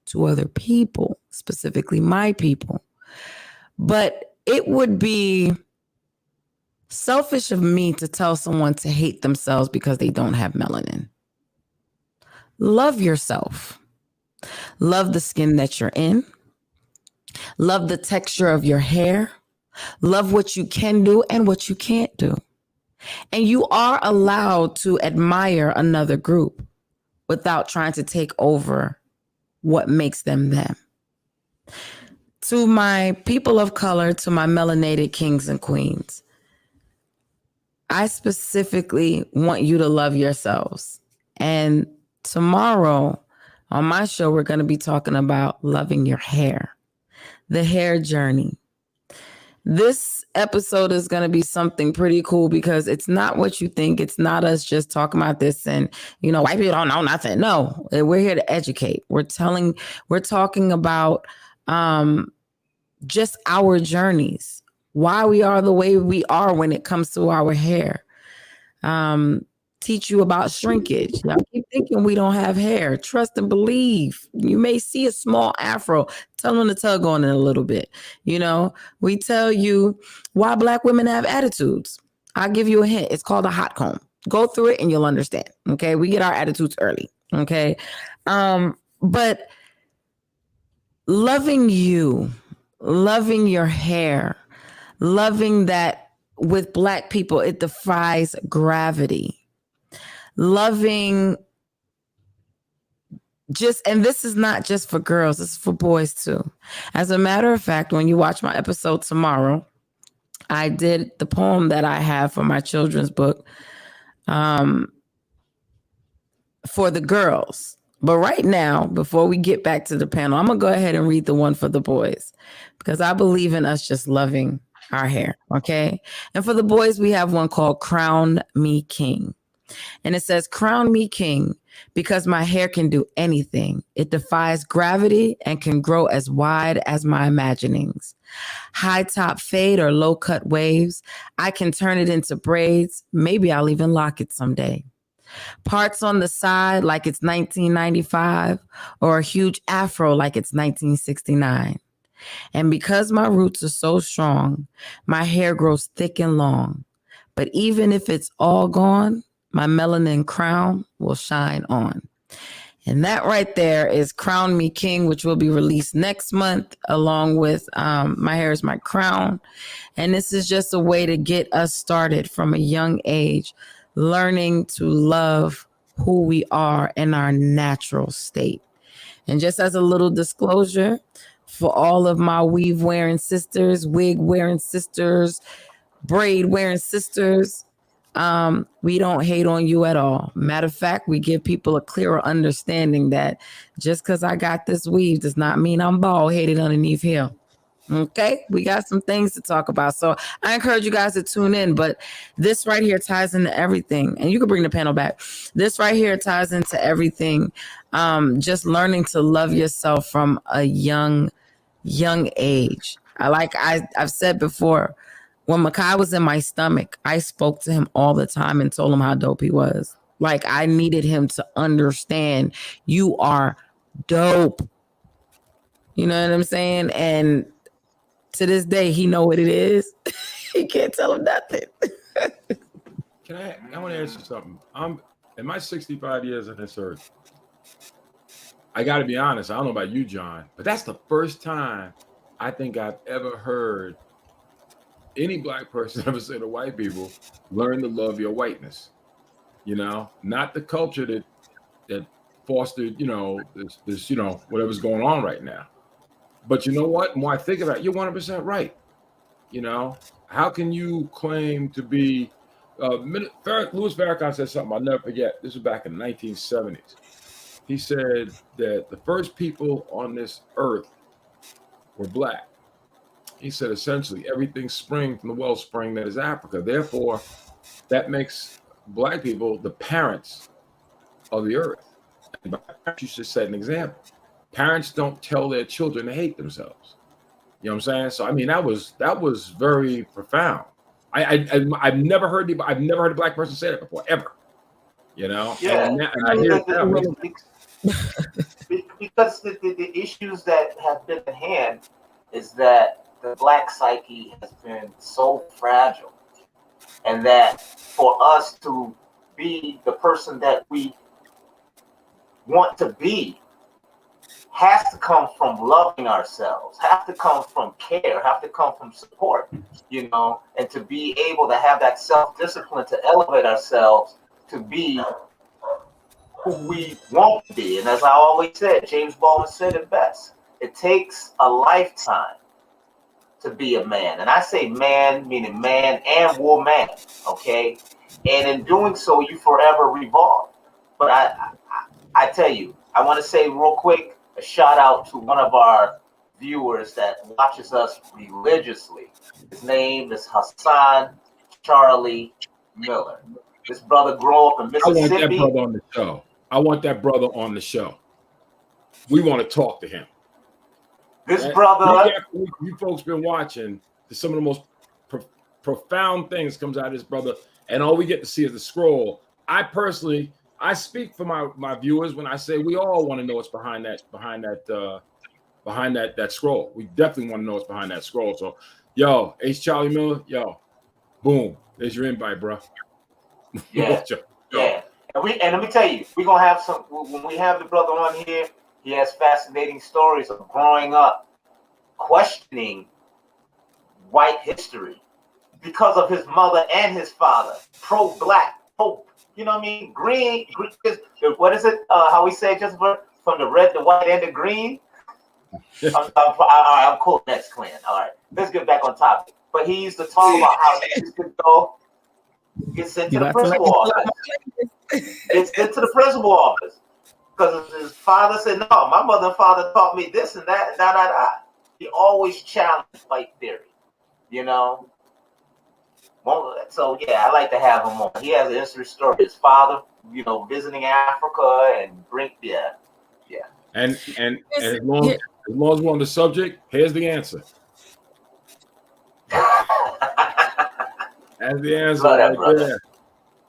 to other people, specifically my people. But it would be selfish of me to tell someone to hate themselves because they don't have melanin. Love yourself. Love the skin that you're in. Love the texture of your hair. Love what you can do and what you can't do. And you are allowed to admire another group without trying to take over what makes them them. To my people of color, to my melanated kings and queens, I specifically want you to love yourselves. And tomorrow on my show, we're going to be talking about loving your hair, the hair journey. This episode is going to be something pretty cool because it's not what you think. It's not us just talking about this and, white people don't know nothing. No, we're here to educate. We're talking about just our journeys, why we are the way we are when it comes to our hair. Teach you about shrinkage. Y'all keep thinking we don't have hair. Trust and believe. You may see a small afro. Tell them to tug on it a little bit. We tell you why black women have attitudes. I'll give you a hint. It's called a hot comb. Go through it and you'll understand. Okay. We get our attitudes early. Okay. But loving you, loving your hair, loving that with black people, it defies gravity. Loving and this is not just for girls, it's for boys too. As a matter of fact, when you watch my episode tomorrow, I did the poem that I have for my children's book for the girls. But right now, before we get back to the panel, I'm going to go ahead and read the one for the boys because I believe in us just loving our hair, okay? And for the boys, we have one called Crown Me King. And it says, crown me king because my hair can do anything. It defies gravity and can grow as wide as my imaginings. High top fade or low cut waves. I can turn it into braids. Maybe I'll even lock it someday. Parts on the side like it's 1995 or a huge afro like it's 1969. And because my roots are so strong, my hair grows thick and long. But even if it's all gone, my melanin crown will shine on. And that right there is Crown Me King, which will be released next month, along with My Hair is My Crown. And this is just a way to get us started from a young age, learning to love who we are in our natural state. And just as a little disclosure, for all of my weave wearing sisters, wig wearing sisters, braid wearing sisters, we don't hate on you at all. Matter of fact, we give people a clearer understanding that just because I got this weave does not mean I'm bald headed underneath here. Okay, we got some things to talk about. So I encourage you guys to tune in. But this right here ties into everything. And you can bring the panel back. This right here ties into everything. Just learning to love yourself from a young age. I've said before, when Makai was in my stomach, I spoke to him all the time and told him how dope he was. Like, I needed him to understand you are dope. You know what I'm saying? And to this day, he know what it is. He can't tell him nothing. I want to ask you something. In my 65 years on this earth, I got to be honest. I don't know about you, John, but that's the first time I think I've ever heard any black person ever say to white people, learn to love your whiteness. You know, not the culture that fostered, this, whatever's going on right now. But you know what? The more I think about it, you're 100% right. You know, how can you claim to be? Louis Farrakhan said something I'll never forget. This was back in the 1970s. He said that the first people on this earth were black. He said essentially everything sprang from the wellspring that is Africa. Therefore, that makes black people the parents of the earth. And you should set an example. Parents don't tell their children to hate themselves. You know what I'm saying? So I mean, that was very profound. I've never heard a black person say that before, ever. You know? Yeah. And I hear it now. Because the issues that have been at hand is that the black psyche has been so fragile, and that for us to be the person that we want to be has to come from loving ourselves, have to come from care, have to come from support, and to be able to have that self-discipline to elevate ourselves to be who we want to be. And as I always said, James Baldwin said it best, it takes a lifetime to be a man. And I say man, meaning man and woman, okay? And in doing so, you forever revolve. But I tell you, I want to say real quick, a shout out to one of our viewers that watches us religiously. His name is Hassan Charlie Miller. This brother grew up in Mississippi. I want that brother on the show. We want to talk to him. This brother, you folks been watching, some of the most profound things comes out of this brother, and all we get to see is the scroll. I speak for my viewers when I say we all want to know what's behind that scroll. We definitely want to know what's behind that scroll. So, yo, H. Charlie Miller, yo, boom, there's your invite, bro. Yeah, yeah. And let me tell you, we're gonna have some. When we have the brother on here, he has fascinating stories of growing up, questioning white history because of his mother and his father, pro-black, you know what I mean? Green, what is it? How we say, just from the red, the white, and the green? I'm cool. Next clan. All right, let's get back on topic. but he used to talk about how he used to go get sent to the principal office. Gets into the principal office because his father said, "No, my mother and father taught me this and that, He always challenged fight theory, you know. So yeah, I like to have him on. He has an interesting story. His father, you know, visiting Africa and And as long as we're on the subject, here's the answer. That's the answer right there.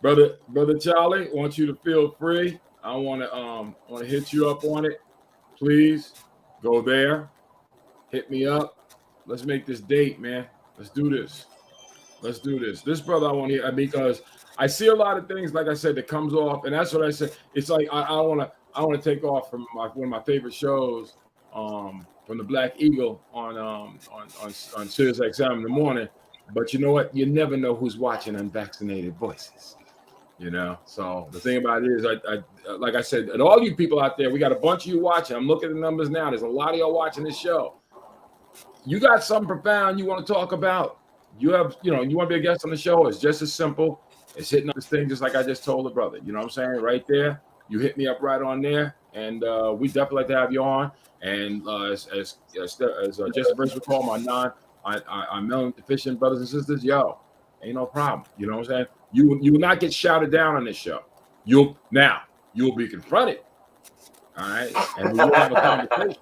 Brother Charlie, I want you to feel free. I want to hit you up on it. Please go there. Hit me up. Let's make this date, man. Let's do this. This brother I want to hear, because I see a lot of things, like I said, that comes off, and that's what I said. It's like I want to take off from one of my favorite shows, from the Black Eagle on Sirius XM in the morning. But you know what? You never know who's watching Unvaccinated Voices. You know, so the thing about it is, I like I said, and all you people out there, we got a bunch of you watching. I'm looking at the numbers now. There's a lot of y'all watching this show. You got something profound you want to talk about? You want to be a guest on the show? It's just as simple as hitting up this thing, just like I just told the brother. You know what I'm saying? Right there, you hit me up right on there, and we definitely like to have you on. And as Jesse Burns would call my I'm melanin deficient brothers and sisters, ain't no problem. You know what I'm saying? You will not get shouted down on this show. You'll be confronted. All right, and we'll have a conversation,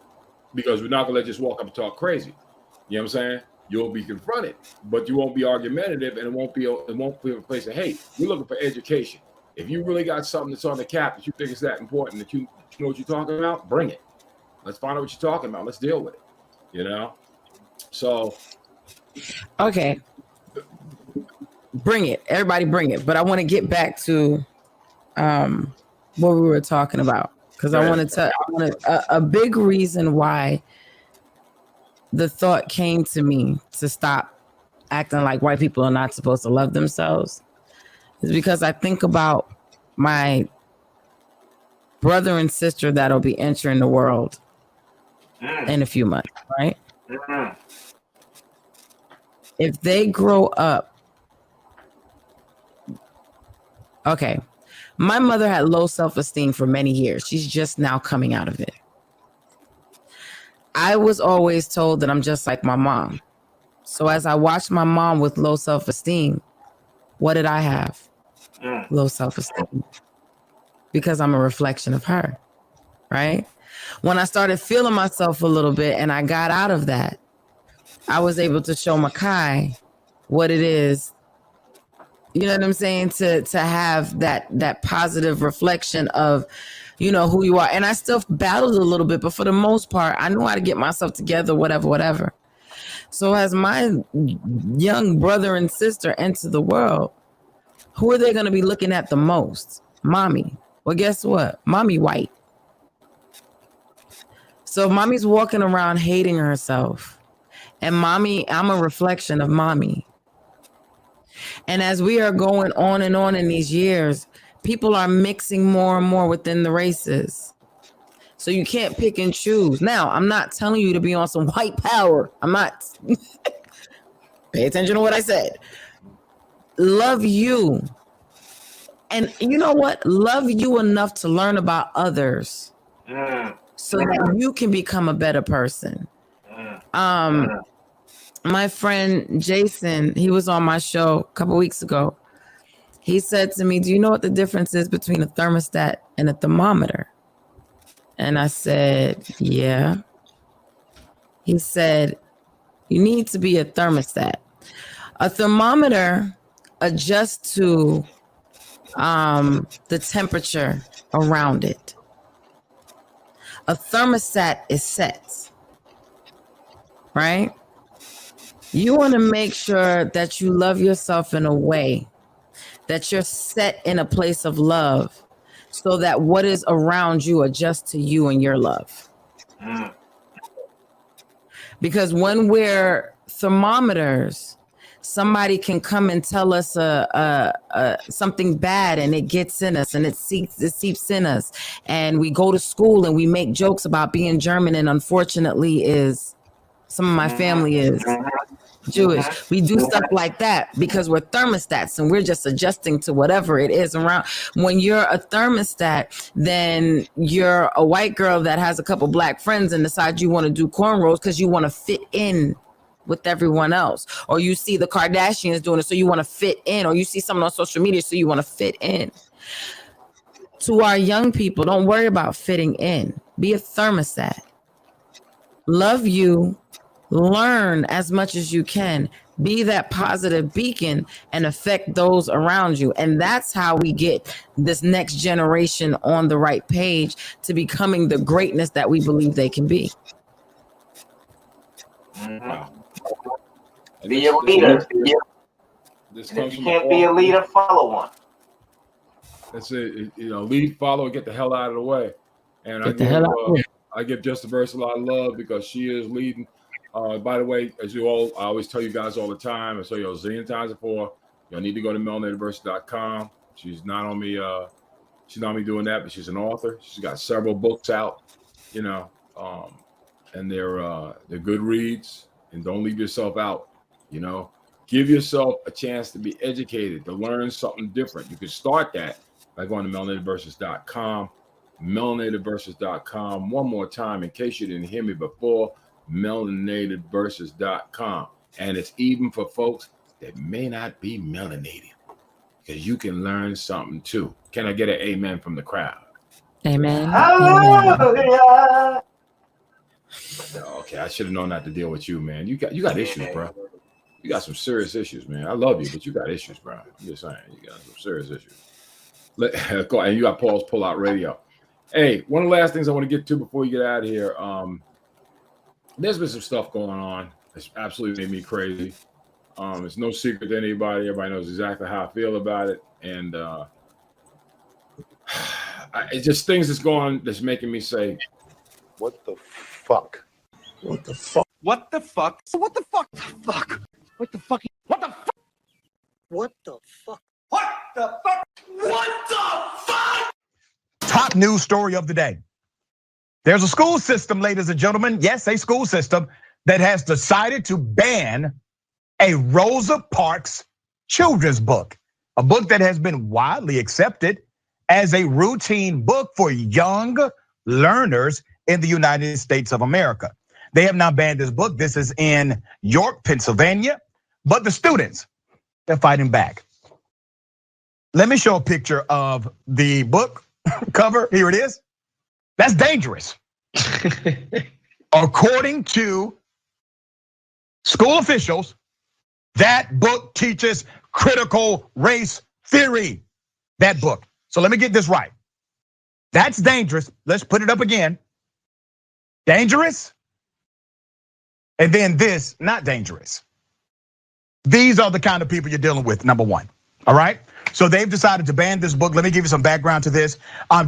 because we're not gonna let you just walk up and talk crazy. You know what I'm saying? You'll be confronted, but you won't be argumentative, and it won't be a place of hate. We're looking for education. If you really got something that's on the cap that you think is that important, that you know what you're talking about, bring it. Let's find out what you're talking about. Let's deal with it. You know? So. Okay. Bring it. Everybody bring it. But I want to get back to what we were talking about. Because I want a big reason why the thought came to me to stop acting like white people are not supposed to love themselves is because I think about my brother and sister that'll be entering the world in a few months, right? If they grow up, okay, my mother had low self-esteem for many years. She's just now coming out of it. I was always told that I'm just like my mom. So as I watched my mom with low self-esteem, what did I have? Low self-esteem. Because I'm a reflection of her, right? When I started feeling myself a little bit and I got out of that, I was able to show Makai what it is, you know what I'm saying, to have that positive reflection of, you know, who you are. And I still battled a little bit, but for the most part, I knew how to get myself together, whatever. So as my young brother and sister enter the world, who are they going to be looking at the most? Mommy. Well, guess what? Mommy white. So mommy's walking around hating herself. And mommy, I'm a reflection of mommy. And as we are going on and on in these years, people are mixing more and more within the races. So you can't pick and choose. Now, I'm not telling you to be on some white power. I'm not. Pay attention to what I said. Love you. And you know what? Love you enough to learn about others so that you can become a better person. My friend Jason, he was on my show a couple weeks ago. He said to me, do you know what the difference is between a thermostat and a thermometer? And I said, yeah. He said, you need to be a thermostat. A thermometer adjusts to the temperature around it. A thermostat is set, right? You want to make sure that you love yourself in a way that you're set in a place of love so that what is around you adjusts to you and your love. Because when we're thermometers, somebody can come and tell us something bad and it gets in us and it seeps in us. And we go to school and we make jokes about being German, and unfortunately some of my family is. Jewish. We do stuff like that because we're thermostats and we're just adjusting to whatever it is around. When you're a thermostat, then you're a white girl that has a couple black friends and decides you want to do cornrows because you want to fit in with everyone else. Or you see the Kardashians doing it, so you want to fit in. Or you see someone on social media, so you want to fit in. To our young people, don't worry about fitting in. Be a thermostat. Love you. Learn as much as you can. Be that positive beacon and affect those around you. And that's how we get this next generation on the right page to becoming the greatness that we believe they can be. Wow. Be a leader. If you can't be a leader, follow one. That's it. Lead, follow, get the hell out of the way. And I give Justa Verse a lot of love because she is leading. By the way, I always tell you guys all the time, I tell you a zillion times before, you'll need to go to melanatedvoices.com. She's not on me doing that, but she's an author. She's got several books out, and they're good reads. And don't leave yourself out. Give yourself a chance to be educated, to learn something different. You can start that by going to melanatedvoices.com. melanatedvoices.com. One more time, in case you didn't hear me before, melanatedvoices.com. And it's even for folks that may not be melanated, because you can learn something too. Can I get an amen from the crowd? Amen. Hallelujah. Okay, I should have known not to deal with you, man. You got issues, bro. You got some serious issues, man. I love you, but you got issues, bro. I'm just saying, you got some serious issues. And you got Paul's Pull-Out Radio. Hey, one of the last things I want to get to before you get out of here, there's been some stuff going on. It's absolutely made me crazy. It's no secret to anybody. Everybody knows exactly how I feel about it. And it's just things that's going on that's making me say, what the fuck? What the fuck? What the fuck? What the fuck? Fuck. What the fuck? What the fuck? What the fuck? What the fuck? What the fuck? Top news story of the day. There's a school system, ladies and gentlemen, yes, a school system that has decided to ban a Rosa Parks children's book, a book that has been widely accepted as a routine book for young learners in the United States of America. They have now banned this book. This is in York, Pennsylvania, but the students, they're fighting back. Let me show a picture of the book cover. Here it is. That's dangerous. According to school officials, that book teaches critical race theory. That book. So let me get this right. That's dangerous. Let's put it up again. Dangerous. And then this, not dangerous. These are the kind of people you're dealing with, number one. All right. So they've decided to ban this book. Let me give you some background to this.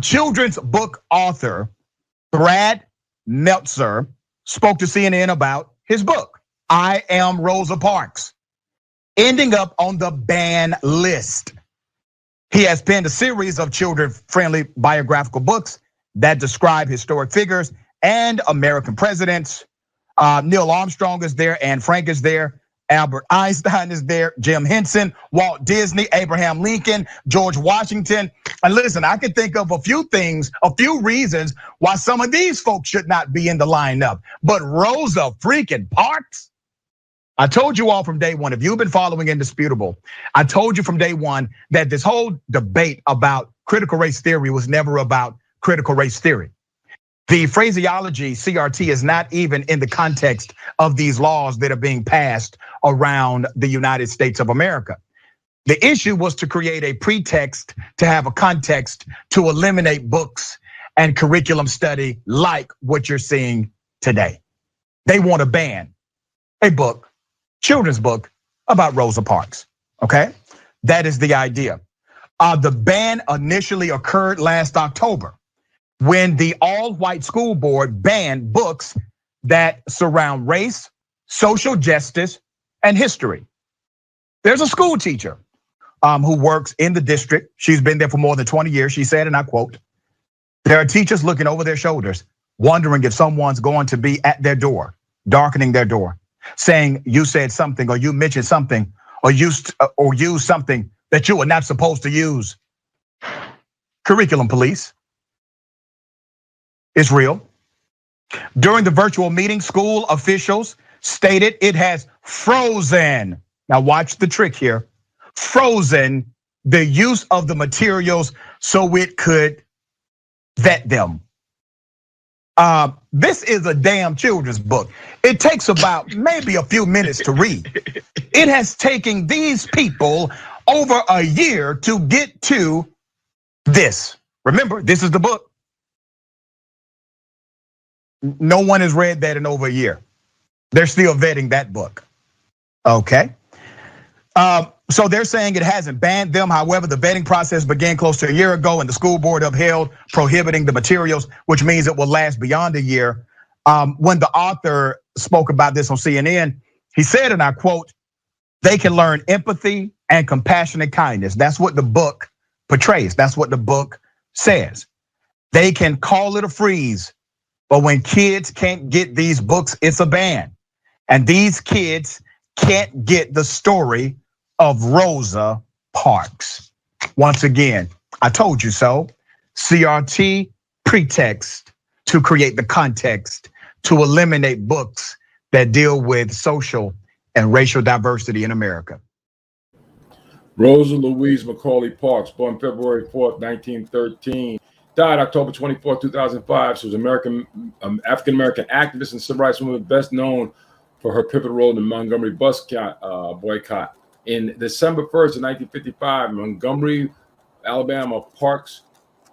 Children's book author Brad Meltzer spoke to CNN about his book, I Am Rosa Parks, ending up on the ban list. He has penned a series of children-friendly biographical books that describe historic figures and American presidents. Neil Armstrong is there, Anne Frank is there, Albert Einstein is there, Jim Henson, Walt Disney, Abraham Lincoln, George Washington. And listen, I can think of a few reasons why some of these folks should not be in the lineup. But Rosa freaking Parks? I told you all from day one, if you've been following Indisputable, I told you from day one that this whole debate about critical race theory was never about critical race theory. The phraseology CRT is not even in the context of these laws that are being passed around the United States of America. The issue was to create a pretext to have a context to eliminate books and curriculum study like what you're seeing today. They want to ban a book, children's book about Rosa Parks, okay? That is the idea. The ban initially occurred last October when the all-white school board banned books that surround race, social justice, and history. There's a school teacher who works in the district. She's been there for more than 20 years. She said, and I quote, "There are teachers looking over their shoulders, wondering if someone's going to be at their door, darkening their door. saying you said something or you mentioned something or used something that you were not supposed to use. Curriculum police is real. During the virtual meeting, school officials stated it has frozen. Now watch the trick here. Frozen the use of the materials so it could vet them. This is a damn children's book. It takes about maybe a few minutes to read. It has taken these people over a year to get to this. Remember, this is the book. No one has read that in over a year. They're still vetting that book. Okay. So they're saying it hasn't banned them. However, the vetting process began close to a year ago and the school board upheld prohibiting the materials, which means it will last beyond a year. When the author spoke about this on CNN, he said, and I quote, "They can learn empathy and compassionate kindness." That's what the book portrays. That's what the book says. They can call it a freeze, but when kids can't get these books, it's a ban. And these kids can't get the story of Rosa Parks. Once again, I told you so. CRT pretext to create the context to eliminate books that deal with social and racial diversity in America. Rosa Louise Macaulay Parks, born February 4th, 1913, died October 24th, 2005. She was an African-American activist and civil rights woman, best known for her pivotal role in the Montgomery bus boycott. In December 1st of 1955, Montgomery, Alabama, Parks,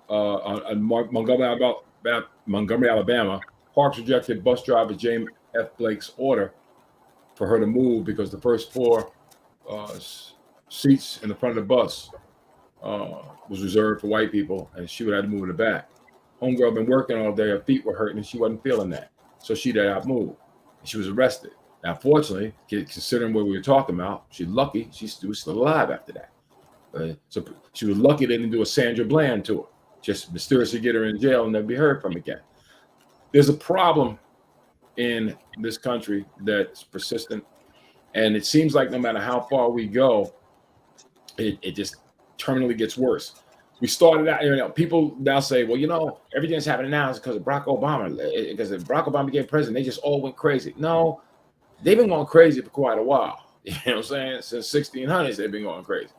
Montgomery, Alabama, Parks rejected bus driver James F. Blake's order for her to move because the first 4 seats in the front of the bus was reserved for white people, and she would have to move in the back. Homegirl been working all day, her feet were hurting, and she wasn't feeling that, so she did not move. She was arrested. Now, fortunately, considering what we were talking about, she's lucky she was still alive after that. So she was lucky they didn't do a Sandra Bland to her, just mysteriously get her in jail and never be heard from again. There's a problem in this country that's persistent, and it seems like no matter how far we go, it just terminally gets worse. We started out, people now say, well, everything that's happening now is because of Barack Obama. Because if Barack Obama became president, they just all went crazy. No, they've been going crazy for quite a while. You know what I'm saying? Since 1600s, they've been going crazy.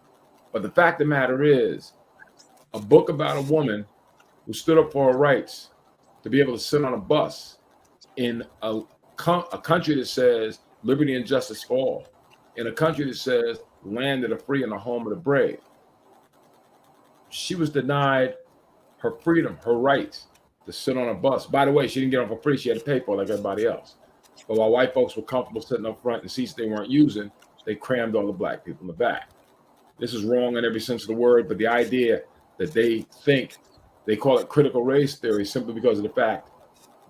But the fact of the matter is, a book about a woman who stood up for her rights to be able to sit on a bus in a country that says liberty and justice for all, in a country that says land of the free and the home of the brave. She was denied her freedom, her rights to sit on a bus. By the way, she didn't get on for free. She had to pay for it like everybody else. But while white folks were comfortable sitting up front in seats they weren't using, they crammed all the black people in the back. This is wrong in every sense of the word, but the idea that they call it critical race theory simply because of the fact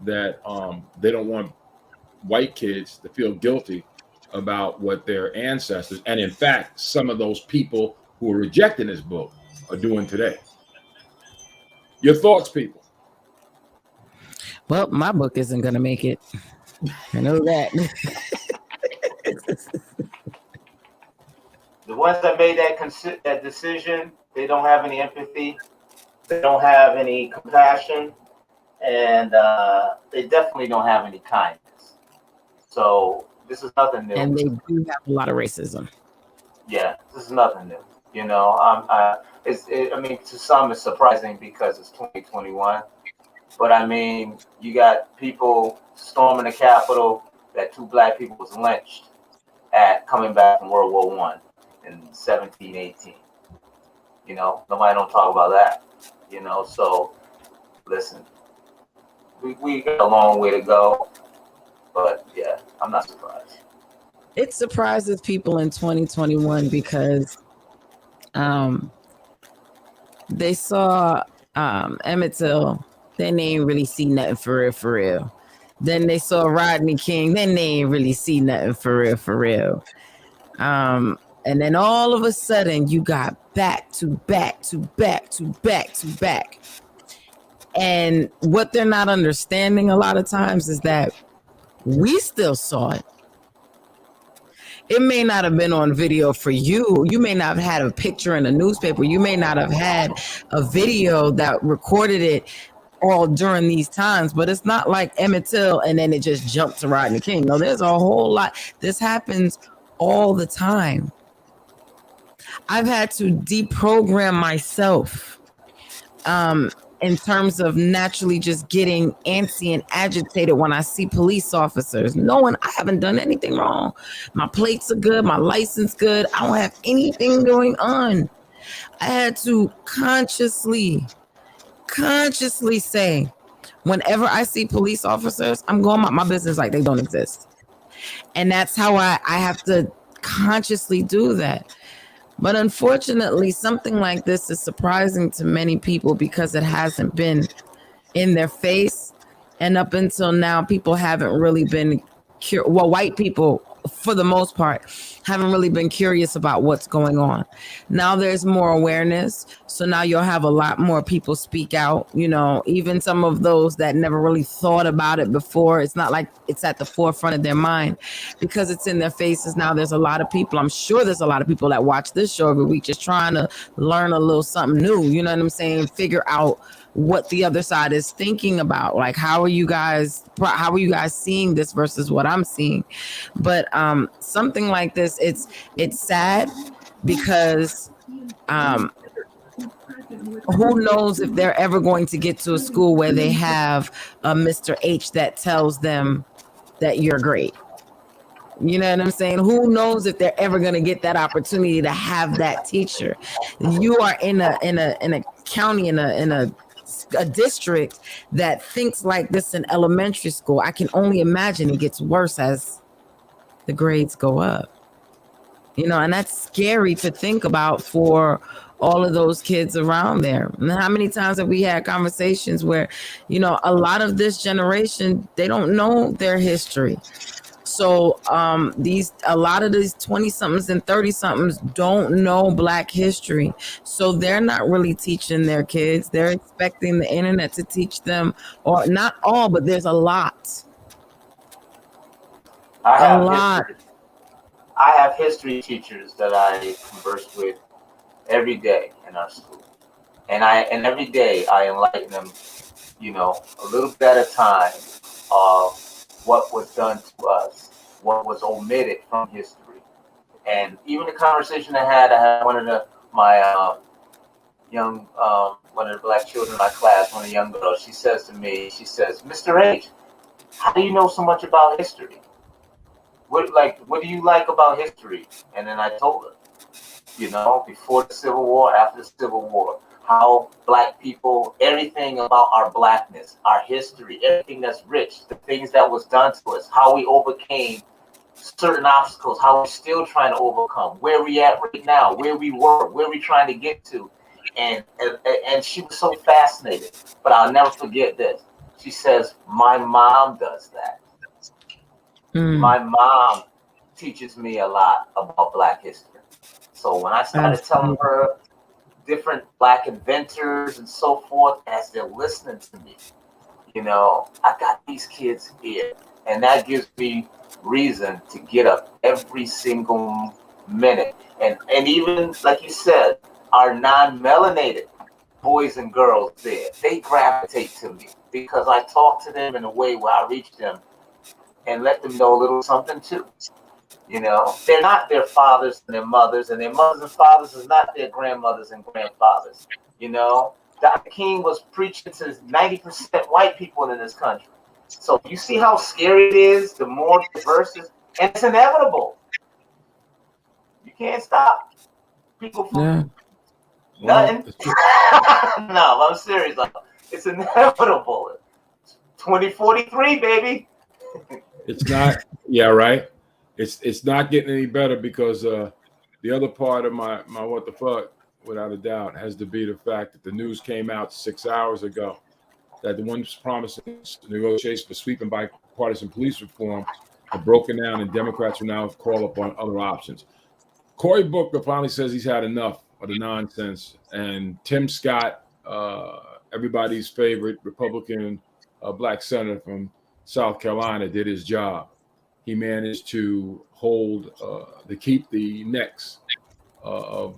that they don't want white kids to feel guilty about what their ancestors, and in fact, some of those people who are rejecting this book are doing today. Your thoughts, people? Well, my book isn't going to make it. I know that. The ones that made that decision, they don't have any empathy, they don't have any compassion, and they definitely don't have any kindness. So this is nothing new. And they do have a lot of racism. Yeah, this is nothing new. To some it's surprising because it's 2021. But I mean, you got people storming the Capitol that 2 black people was lynched at coming back from World War I in 1718. Nobody don't talk about that. So listen, we got a long way to go. But yeah, I'm not surprised. It surprises people in 2021 because they saw Emmett Till, then they ain't really see nothing for real. Then they saw Rodney King, then they ain't really see nothing for real. And then all of a sudden you got back to back. And what they're not understanding a lot of times is that we still saw it. it may not have been on video for you. You may not have had a picture in a newspaper. You may not have had a video that recorded it all during these times, but it's not like Emmett Till and then it just jumped to Rodney King. No, there's a whole lot. This happens all the time. I've had to deprogram myself in terms of naturally just getting antsy and agitated when I see police officers, knowing I haven't done anything wrong. My plates are good, my license good. I don't have anything going on. I had to consciously say, whenever I see police officers, I'm going about my business like they don't exist. And that's how I have to consciously do that. But unfortunately, something like this is surprising to many people because it hasn't been in their face. And up until now, people haven't really been white people, for the most part, haven't really been curious about what's going on. Now there's more awareness. So now you'll have a lot more people speak out, you know, even some of those that never really thought about it before. It's not like it's at the forefront of their mind because it's in their faces. Now there's a lot of people, I'm sure there's a lot of people that watch this show every week just trying to learn a little something new, you know what I'm saying? Figure out what the other side is thinking about. Like, how are you guys seeing this versus what I'm seeing? But something like this, it's sad because who knows if they're ever going to get to a school where they have a Mr. H that tells them that you're great. You know what I'm saying? Who knows if they're ever going to get that opportunity to have that teacher? You are in a county, in a district that thinks like this in elementary school. I can only imagine it gets worse as the grades go up. You know, and that's scary to think about for all of those kids around there. And how many times have we had conversations where, you know, a lot of this generation, they don't know their history. So a lot of these 20-somethings and 30-somethings don't know Black history. So they're not really teaching their kids. They're expecting the internet to teach them, or not all, but there's a lot. I have history teachers that I converse with every day in our school. And every day I enlighten them, you know, a little bit at a time of what was done to us, what was omitted from history. And even the conversation I had one of my young, one of the Black children in my class, one of the young girls, she says to me, Mr. H, how do you know so much about history? What do you like about history? And then I told her, you know, before the Civil War, after the Civil War, how Black people, everything about our Blackness, our history, everything that's rich, the things that was done to us, how we overcame certain obstacles, how we're still trying to overcome, where we at right now, where we were, where we trying to get to. And she was so fascinated. But I'll never forget this. She says, my mom does that. My mom teaches me a lot about Black history. So when I started telling her different Black inventors and so forth, as they're listening to me, you know, I got these kids here, and that gives me reason to get up every single minute. And even like you said, our non-melanated boys and girls there, they gravitate to me because I talk to them in a way where I reach them and let them know a little something too. You know, they're not their fathers and their mothers and fathers is not their grandmothers and grandfathers. You know, Dr. King was preaching to 90% white people in this country. So you see how scary it is, the more diverse it is, and it's inevitable. You can't stop people from nothing. No, I'm serious. It's inevitable. 2043, baby. It's not, yeah, right. It's not getting any better because the other part of my what the fuck, without a doubt, has to be the fact that the news came out 6 hours ago that the ones promising negotiations for sweeping bipartisan police reform are broken down, and Democrats will now call upon other options. Cory Booker finally says he's had enough of the nonsense, and Tim Scott, everybody's favorite Republican Black senator from South Carolina, did his job. He managed to hold, to keep the necks of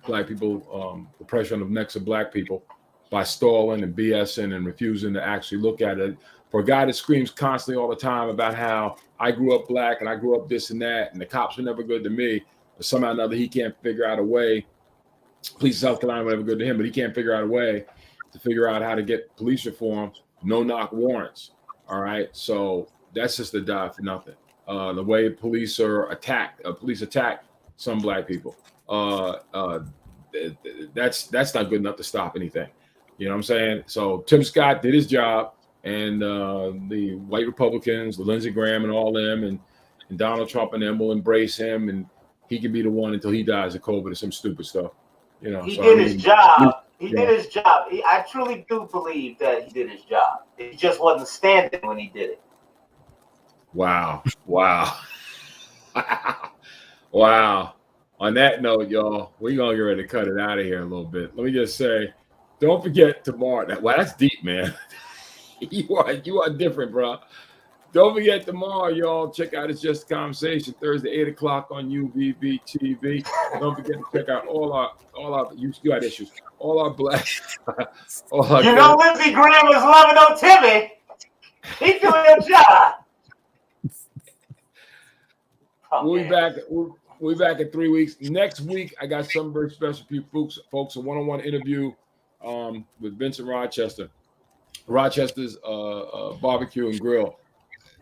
black people, the pressure on the necks of black people by stalling and BSing and refusing to actually look at it. For a guy that screams constantly all the time about how I grew up black and I grew up this and that, and the cops were never good to me, but somehow or another he can't figure out a way. Police South Carolina were never good to him, but he can't figure out a way to figure out how to get police reform, no knock warrants. All right, so that's just a die for nothing. The way police are attacked, police attack some black people. That's not good enough to stop anything. You know what I'm saying? So Tim Scott did his job, and the white Republicans, the Lindsey Graham and all them, and Donald Trump and them will embrace him, and he can be the one until he dies of COVID or some stupid stuff. You know, he so did his job. He yeah. did his job. I truly do believe that he did his job. He just wasn't standing when he did it. Wow. Wow. On that note, y'all, we're going to get ready to cut it out of here a little bit. Let me just say, don't forget tomorrow. Wow, that's deep, man. You are different, bro. Don't forget tomorrow, y'all. Check out It's Just a Conversation, Thursday, 8 o'clock on UVV TV. Don't forget to check out all our you got issues. All our black. You know, Lindsey Graham is loving on Timmy. He's doing a job. We'll be back in 3 weeks. Next week, I got some very special folks, a one-on-one interview with Vincent Rochester. Rochester's Barbecue and Grill.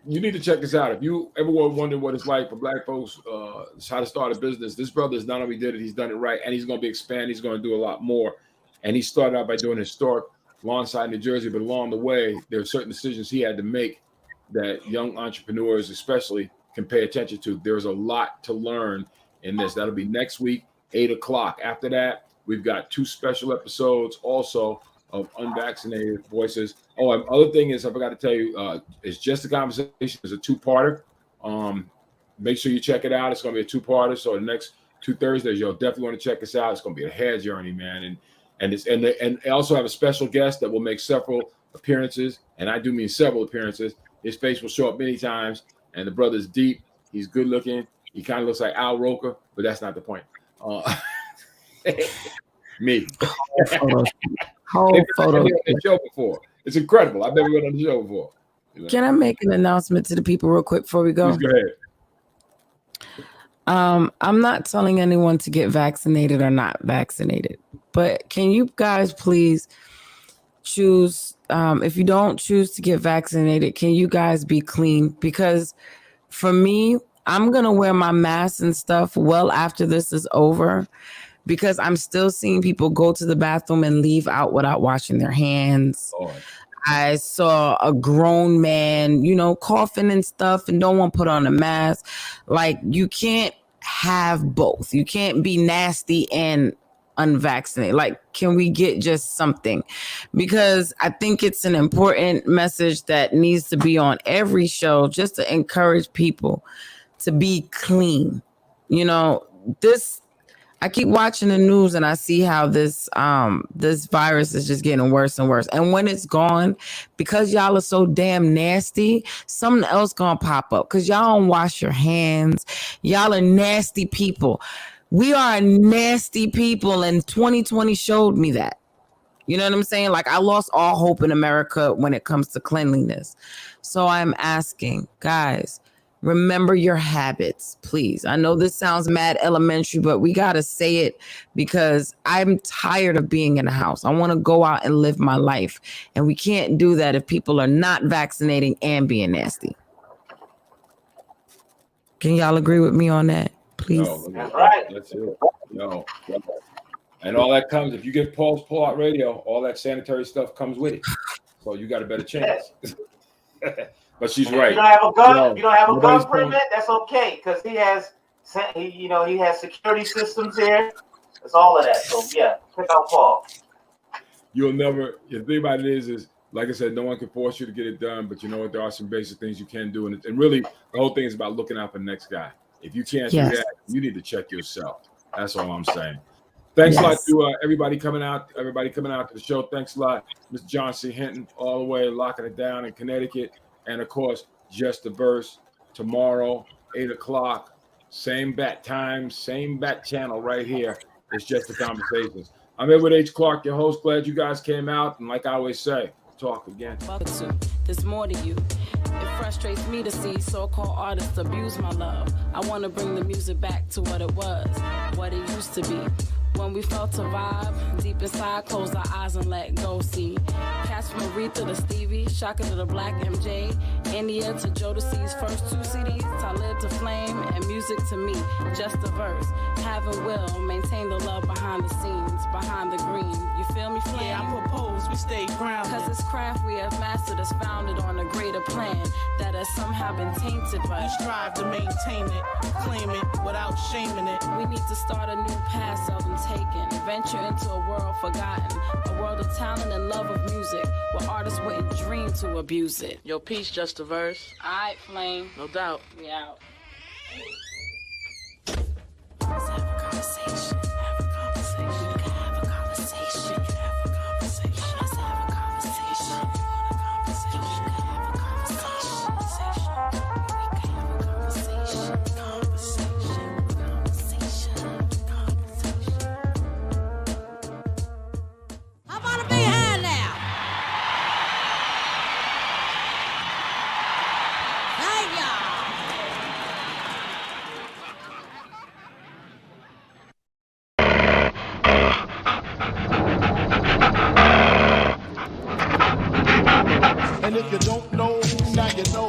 You need to check this out. If you ever wonder what it's like for black folks, how to start a business, this brother has not only did it, he's done it right, and he's going to be expanding. He's going to do a lot more. And he started out by doing historic Lawnside, New Jersey, but along the way, there are certain decisions he had to make that young entrepreneurs especially can pay attention to. There's a lot to learn in this. That'll be next week, 8 o'clock. After that, we've got 2 special episodes also of Unvaccinated Voices. Oh, and other thing is, I forgot to tell you, It's Just a Conversation. It's a 2-parter. Make sure you check it out. It's going to be a 2-parter. So the next 2 Thursdays, you'll definitely want to check us out. It's going to be a hair journey, man. And I also have a special guest that will make several appearances, and I do mean several appearances. His face will show up many times, and the brother's deep. He's good looking. He kind of looks like Al Roker, but that's not the point. Me. Whole photo. I've been on the show before. It's incredible. I've never been on the show before. You know? Can I make an announcement to the people real quick before we go? Please go ahead. I'm not telling anyone to get vaccinated or not vaccinated, but can you guys please choose, if you don't choose to get vaccinated, can you guys be clean? Because for me, I'm going to wear my mask and stuff well after this is over, because I'm still seeing people go to the bathroom and leave out without washing their hands. Lord. I saw a grown man, coughing and stuff and don't want to put on a mask. Like, you can't have both. You can't be nasty and unvaccinated. Like, can we get just something? Because I think it's an important message that needs to be on every show, just to encourage people to be clean. I keep watching the news and I see how this virus is just getting worse and worse. And when it's gone, because y'all are so damn nasty, something else gonna pop up because y'all don't wash your hands. Y'all are nasty people. We are nasty people, and 2020 showed me that. You know what I'm saying? Like, I lost all hope in America when it comes to cleanliness. So I'm asking, guys, remember your habits, please. I know this sounds mad elementary, but we got to say it because I'm tired of being in the house. I want to go out and live my life. And we can't do that if people are not vaccinating and being nasty. Can y'all agree with me on that, please? No, that's right. That's it. No. And all that comes, if you get Paul's Pull-Out Radio, all that sanitary stuff comes with it. So you got a better chance. But she's right. If you don't have a gun, you don't have a gun permit, that's okay, because he has security systems here. It's all of that. So yeah, check out Paul. You'll never. The thing about it is like I said, no one can force you to get it done. But you know what? There are some basic things you can do, and really, the whole thing is about looking out for the next guy. If you can't do that, you need to check yourself. That's all I'm saying. Thanks a lot to everybody coming out. Everybody coming out to the show. Thanks a lot, Mr. John C. Hinton, all the way locking it down in Connecticut. And of course, Just the Verse tomorrow. 8 o'clock. Same bat time, same bat channel right here. It's just the conversations. I'm here with H. Clark, your host. Glad you guys came out. And like I always say, talk again. There's more to you. It frustrates me to see so-called artists abuse my love. I want to bring the music back to what it was, what it used to be. When we felt a vibe, deep inside, close our eyes and let go. See, cats from Aretha to Stevie, Shaka to the Black MJ, India to Jodeci's first 2 CDs, Talib to Flame, and music to me, just a verse. Having will, maintain the love behind the scenes, behind the green. You feel me, Flame? Yeah, I propose we stay grounded. Cause this craft we have mastered is founded on a greater plan that has somehow been tainted, but we strive to maintain it, claim it without shaming it. We need to start a new path, seldom taken, venture into a world forgotten, a world of talent and love of music, where artists wouldn't dream to abuse it. Your piece, just a verse. Alright, Flame. No doubt. We out. Let's have a conversation. Have a conversation. We can have a conversation. We can have a conversation. Let's have a conversation. We want a conversation. We can have a conversation. We can have a conversation. How about a big hand now? Thank y'all. And if you don't know, now you know.